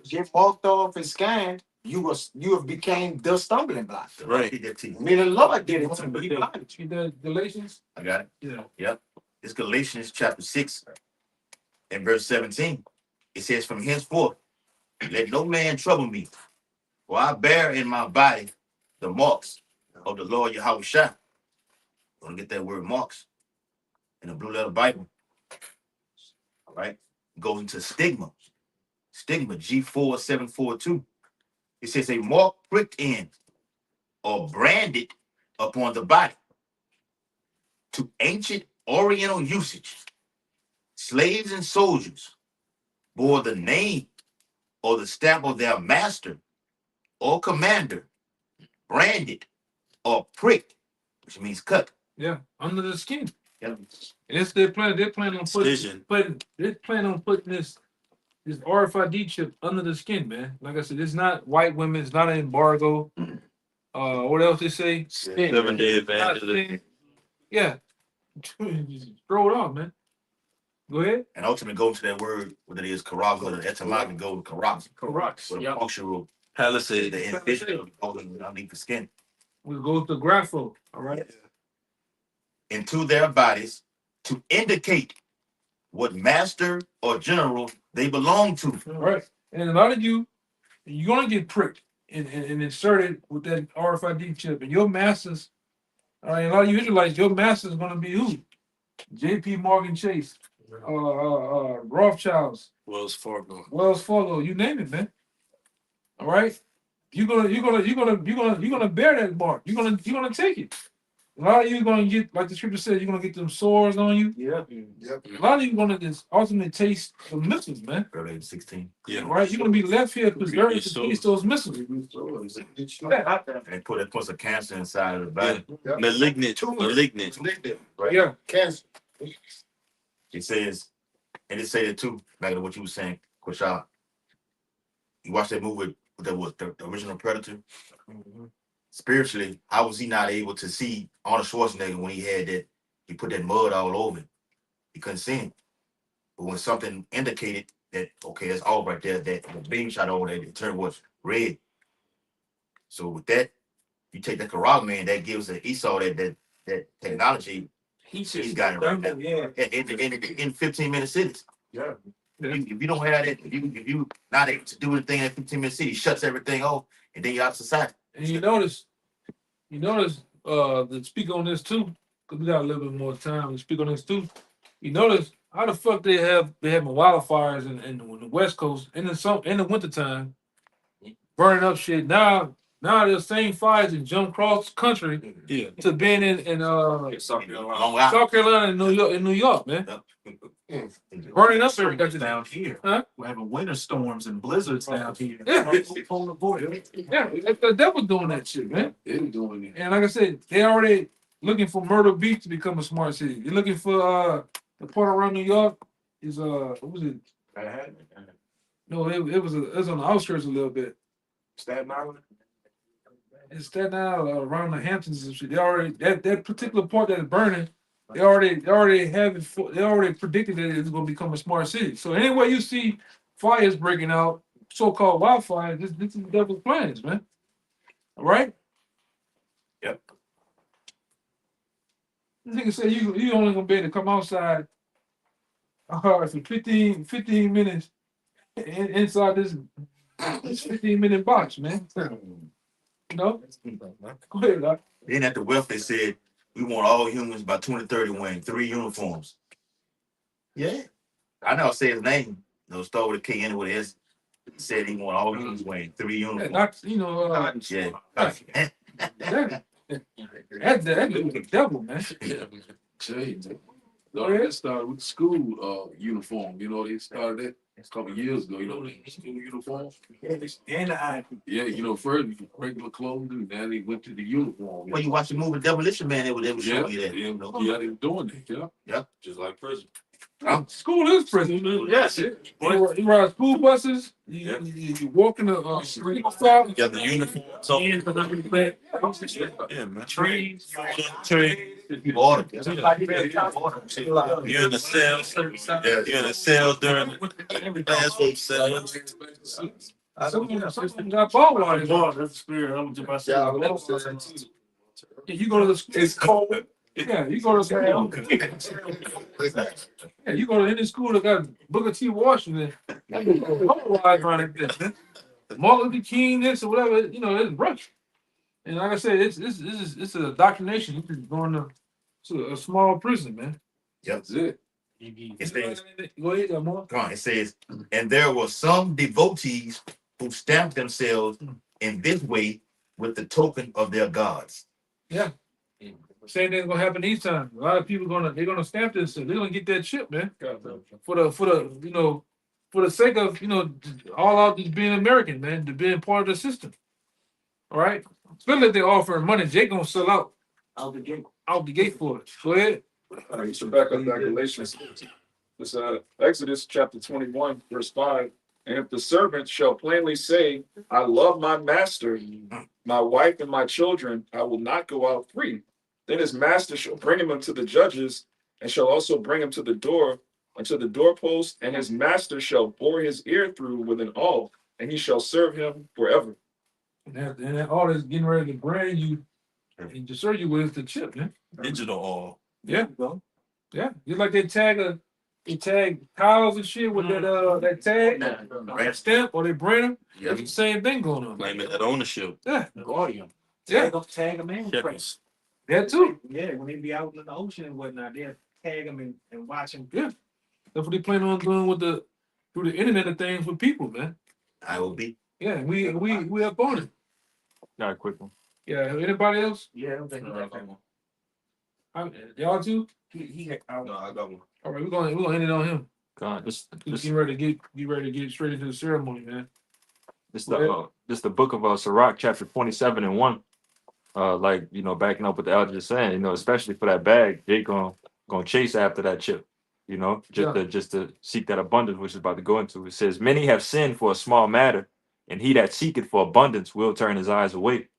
Get walked off and scanned, you have became the stumbling block. Right. Me the Lord did it to me. You did Galatians? I got it. Yeah. Yep. It's Galatians chapter 6 and verse 17. It says, from henceforth, let no man trouble me, for I bear in my body the marks of the Lord Yahushua. Want to get that word marks in the blue letter Bible. All right. Goes into stigma. Stigma, G4742. It says a mark pricked in or branded upon the body. To ancient Oriental usage, slaves and soldiers bore the name or the stamp of their master or commander, branded or pricked, which means cut. Yeah, under the skin. Yep. And it's they're planning on Incision. putting this RFID chip under the skin, man. Like I said, it's not white women, it's not an embargo. What else they say? 7-day advantage. Yeah. Just throw it on, man. Go ahead. And ultimately go to that word, whether it is karak or the etymology, go with karak. Correct. So the functional, Palisade. the individual underneath the skin. We go to grapho. All right. Into their bodies to indicate what master or general they belong to. Right. And a lot of you, you're gonna get pricked and inserted with that RFID chip. And your masters, a lot of you Israelites, your master is gonna be who? JP Morgan Chase, Rothschilds, Wells Fargo. you name it, man. All right. You're gonna bear that mark. You're gonna take it. A lot of you gonna get, like the scripture says, you're gonna get them sores on you. Yeah. Yep. A lot of you gonna just ultimately taste the missiles, man. Revelation 16. Yeah. Right? You're gonna be left here preserved to taste those missiles. And puts a cancer inside of the body. Yep. Malignant. Right? Yeah. Cancer. It says, and it said it too, back to what you were saying, Kwashal. You watch that movie that was the original Predator. Spiritually, how was he not able to see Arnold Schwarzenegger when he had that? He put that mud all over him. He couldn't see him. But when something indicated that, okay, that's all right there, that the beam shot over there, it turned was red. So with that, you take that Karag man, that gives Esau that technology. He's got it right now. Yeah. In 15-minute cities. Yeah. If you don't have that, if you not able to do anything in 15-minute city, shuts everything off, and then you're out of society. And you notice, to speak on this too, because we got a little bit more time to speak on this too. You notice how the fuck they having wildfires in the West Coast in the wintertime, burning up shit. Now the same fires that jump cross country to being in South Carolina. Long Island. South Carolina and New York, man. Burning up everything Down here. Huh? We're having winter storms and blizzards down here. Yeah. Yeah, the devil doing that shit, man. They're doing it. And like I said, they already looking for Myrtle Beach to become a smart city. They're looking for the part around New York is what was it? No, it was on the outskirts a little bit. Staten Island. It's Staten Island, around the Hamptons and shit. They already that particular part that's burning. They already predicted that it's going to become a smart city. So anywhere you see fires breaking out, so-called wildfires, this is the devil's plans, man. All right. Yep. This nigga said you only gonna be able to come outside for 15 minutes inside this 15-minute box, man. You know? Go ahead, Doc. Then at the wealth, they said we want all humans by 2030 wearing 3 uniforms. Yeah. I know I say his name. No, start with a K, end with an S. He said he want all humans wearing 3 uniforms. That's the devil, man. It started with the school uniform. You know, they started that a couple years ago. You know, the school uniform. Yeah, first regular clothes, and then they went to the uniform. When you watch the movie Demolition Man, they would show you that. They were doing it. Yeah. Just like prison. School is prison. Yes. You ride school buses. You walk in the street stop. Yeah, the uniform. So yeah, man. Trees. Order. You're in the cell. You're in the cell during the classroom cell. Someone got ball wires. That's the spirit. I'm just about to say. Yeah, you go to the school. It's cold. Yeah, you go to school. Yeah, you go to any school that got Booker T. Washington. Ball wires around it. Martin Luther King, this or whatever. It's brush. And like I said, it's an indoctrination. You're going to a small prison, man. Yep. That's it. It says, Go ahead, got more. come on, it says, and there were some devotees who stamped themselves in this way with the token of their gods. Yeah. Same thing's gonna happen these times. A lot of people they're gonna stamp this. They're gonna get that chip, man. For the sake of all out just being American, man, to being part of the system. All right. Especially if they're offering money, Jake gonna sell out the gate for it. Go ahead. All right, so back up Galatians. It's Exodus chapter 21, verse 5. And if the servant shall plainly say, I love my master, my wife and my children, I will not go out free. Then his master shall bring him unto the judges, and shall also bring him to the door, unto the doorpost, and his master shall bore his ear through with an awl, and he shall serve him forever. And all this getting ready to brand you and to serve you with the chip, man. Digital all. Yeah. Yeah. Just like they tag they tag cows and shit with that tag, that stamp, or they brand them. That's the same thing going on. Claiming that ownership. Yeah. Guardian. Yeah. Tag them in. Shepherds. That too. Yeah, when they be out in the ocean and whatnot, they'll tag them and watch them. Yeah. That's what they plan on doing with through the internet of things with people, man. I will be. Yeah, we up on it. Got a quick one. Yeah. Anybody else? Yeah, I don't think Y'all too? he No, I got one. All right, we're gonna end it on him. God, this Get ready to get straight into the ceremony, man. this the book of Sirach, chapter 27 and 1. Like, you know, backing up what the elder is saying, you know, especially for that bag, they gonna chase after that chip, you know, just to seek that abundance, which is about to go into. It says, many have sinned for a small matter, and he that seeketh for abundance will turn his eyes away.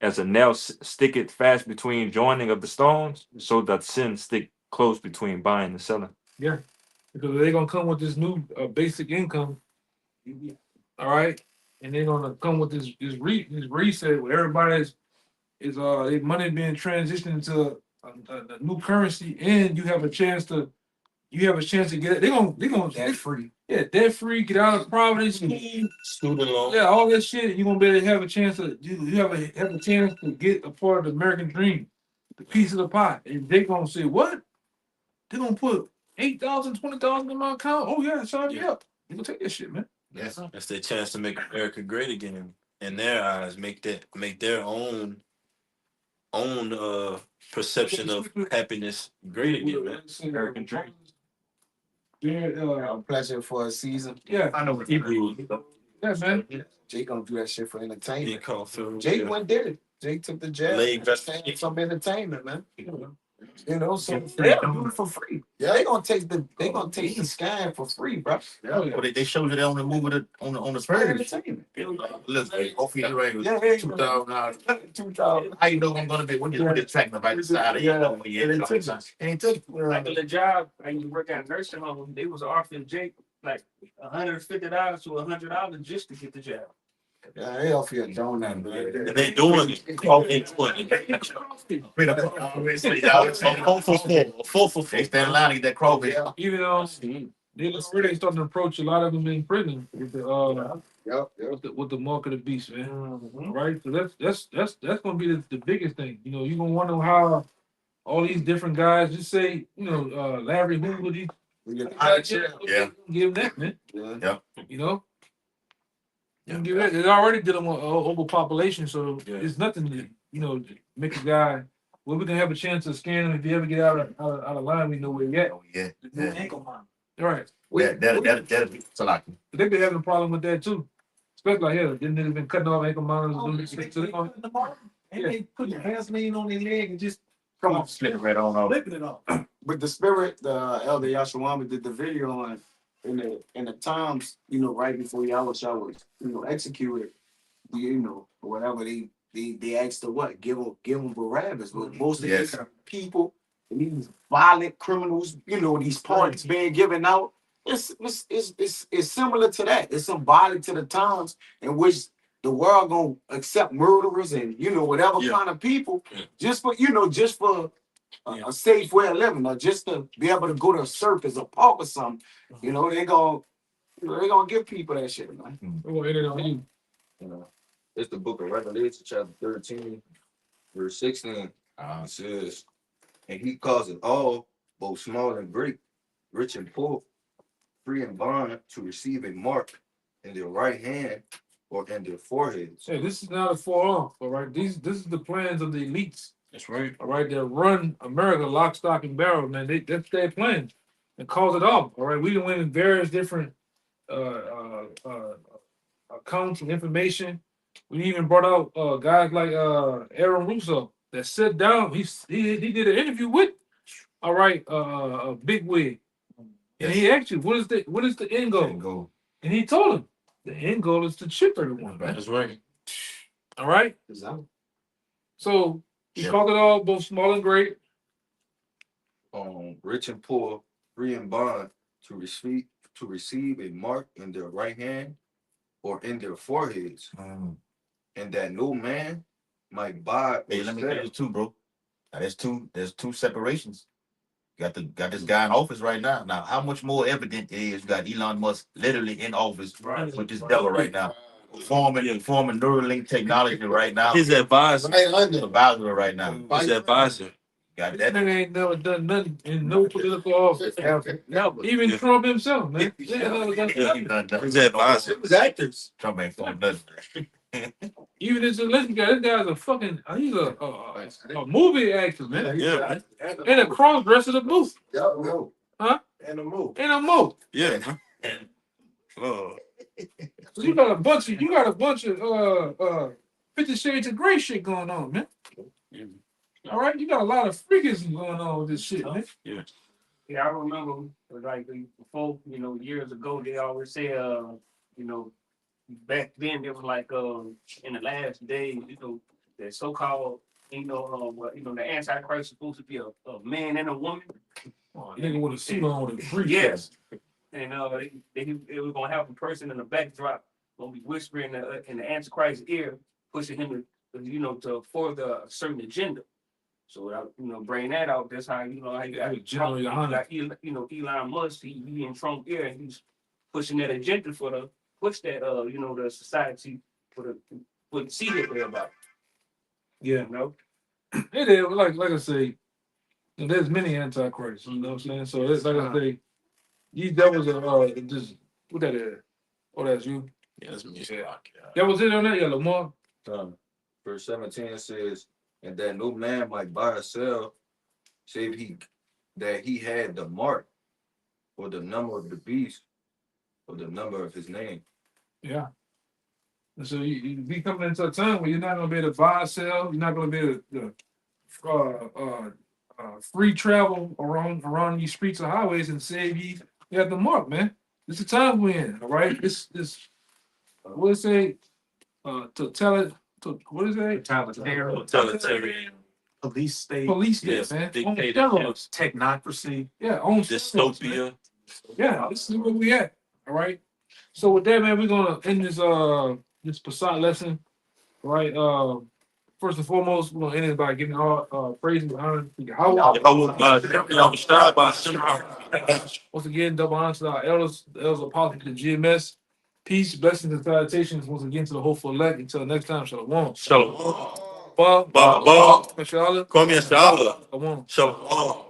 As a nail sticketh fast between joining of the stones, so doth sin stick close between buying and selling. Yeah, because they're gonna come with this new basic income. All right, and they're gonna come with this reset where everybody's their money being transitioned into a new currency, and you have a chance to get it. They're gonna debt free. Yeah, debt free, get out of poverty scheme, Student loan. yeah, all that shit. You're gonna be able to have a chance to you have a chance to get a part of the American dream, the piece of the pie. And they're gonna say, what? They're gonna put 8,000, 20,000 in my account. Oh yeah, sign me up. You gonna take that shit, man. That's their chance to make America great again in their eyes. Make their own perception of happiness great again, man. American dream. Yeah, Pleasure for a season. yeah, I know what Hebrew. yeah, man. Jake gonna do that shit for He entertainment. called Phil. Jake went did it. Jake took the jab. Late Had some entertainment, man. You know, so they'll do it for free. Yeah, they gonna take the scan for free, bro. Yeah, but they showed you that on the movie on the purge. Entertainment. Look, hopefully you're right. Yeah, yeah, 2000. 2000. How you know I'm gonna be when you put the track by the side? You know when you ain't took. Like the job, I used to work at a nursing home. They was offering Jake like $150 to $100 just to get the job. Yeah, they offer you a donut, man. And they doing it. Full for they stand in line to get that crawfish. Even though they're already starting to approach a lot of them in prison with the with the mark of the beast, man. Mm-hmm. Right? So that's gonna be the biggest thing. You know, you're gonna wonder how all these different guys just say, you know, Larry Hoover, these Yeah. give them that, man. Yeah. You know? You can give that. They already did them overpopulation, so Yeah. it's nothing to, you know, make a guy. Well, we can have a chance to scan him if you ever get out of line. We know where he at. Oh yeah. All right. That'll be so like. They've been having a problem with that too. Especially like here, then they've been cutting off ankle monitors. And they put your Vaseline on their leg and just Come on, slip it right on off. flipping it off. But the spirit, the elder Yashawama did the video on in the times, you know, right before Yahusha was, you know, executed, you know, or whatever they asked her what, give them Barabbas, but most of these people, these violent criminals, you know, these pardons being given out, it's similar to that. It's symbolic to the times in which the world gonna accept murderers and, you know, whatever kind of people, just for, you know, just for a safe way of living, or just to be able to go to a circus or park or something. You know, they're gonna give people that shit, man. We'll hit it on you. It's the book of Revelation, chapter 13, verse 16. It says, and he causeth all, both small and great, rich and poor, free and bond, to receive a mark in their right hand or in their foreheads. Hey, this is not a far off, all right. This is the plans of the elites. That's right. All right, that run America lock, stock, and barrel, man. That's their plan. And cause it off. All right. We done went in various different accounts and information. We even brought out guys like Aaron Russo that sat down. He did an interview with Big Wig. And he asked you, what is the end goal? And he told him the end goal is to chip everyone. That's right. All right. So he called it all, both small and great. Rich and poor, free and bond, to receive a mark in their right hand or in their foreheads, and that no man might buy. Hey, let me tell you too, bro. Now, there's two separations. Got this guy in office right now. Now, how much more evident it is? You got Elon Musk literally in office with this devil right now, forming Neuralink technology right now. His advisor. Advisor right now. His advisor. Got That that. nigga ain't never done nothing in no political office. Never. Even Trump himself, man. They ain't never done nothing. His advisor. It was actors. Trump ain't formed nothing. Even this Zelensky guy, this guy's a fucking, he's a movie actor, man. Yeah. And a cross dresser to boot. Huh? And a move. And a mo. Yeah. Oh. So you got a bunch of 50 Shades of Grey shit going on, man. All right, you got a lot of freakism going on with this shit, man. Yeah. Yeah, I remember like before, years ago, they always say, back then it was like in the last days, the so-called, the Antichrist is supposed to be a man and a woman. Oh, nigga with a suit on with a briefcase. Yes. And it was gonna have a person in the backdrop gonna be whispering in the Antichrist's ear, pushing him to further a certain agenda. So bring that out. That's how how you got Trump, you got Elon Musk. He in Trump's ear, and he's pushing that agenda for push that the society for the see that they're about. Yeah. It is like I say, there's many antichrists. You know what I'm saying? So it's like I say, these devils are just what that is. Oh, that's you. Yeah, that's me. That was it on that, yeah, Lamar. Verse 17 says, and that no man might buy or sell, save that he had the mark or the number of the beast or the number of his name. Yeah. And so you be coming into a time where you're not gonna be able to buy or sell. You're not gonna be able to free travel around these streets or highways and save you. You have the mark, man. It's the time we're in, all right? This what is it say? What is it? Totalitarian. Police state. Police state, Yes, man. dictatorship. On steroids. Technocracy. Yeah, on Dystopia. Yeah, this is where we at. All right. So with that, man, we're gonna end this Passat lesson. All right. First and foremost, we're gonna end it by giving all praise and honor to Yahweh. Once again, double honor to our elders, the elders apostles, the GMS. Peace, blessings, and salutations once again to the hopeful elect. Until next time, shalom. Shalom. Ba, Ba, ba. Inshallah. Come inshallah. Shalom. Shalom.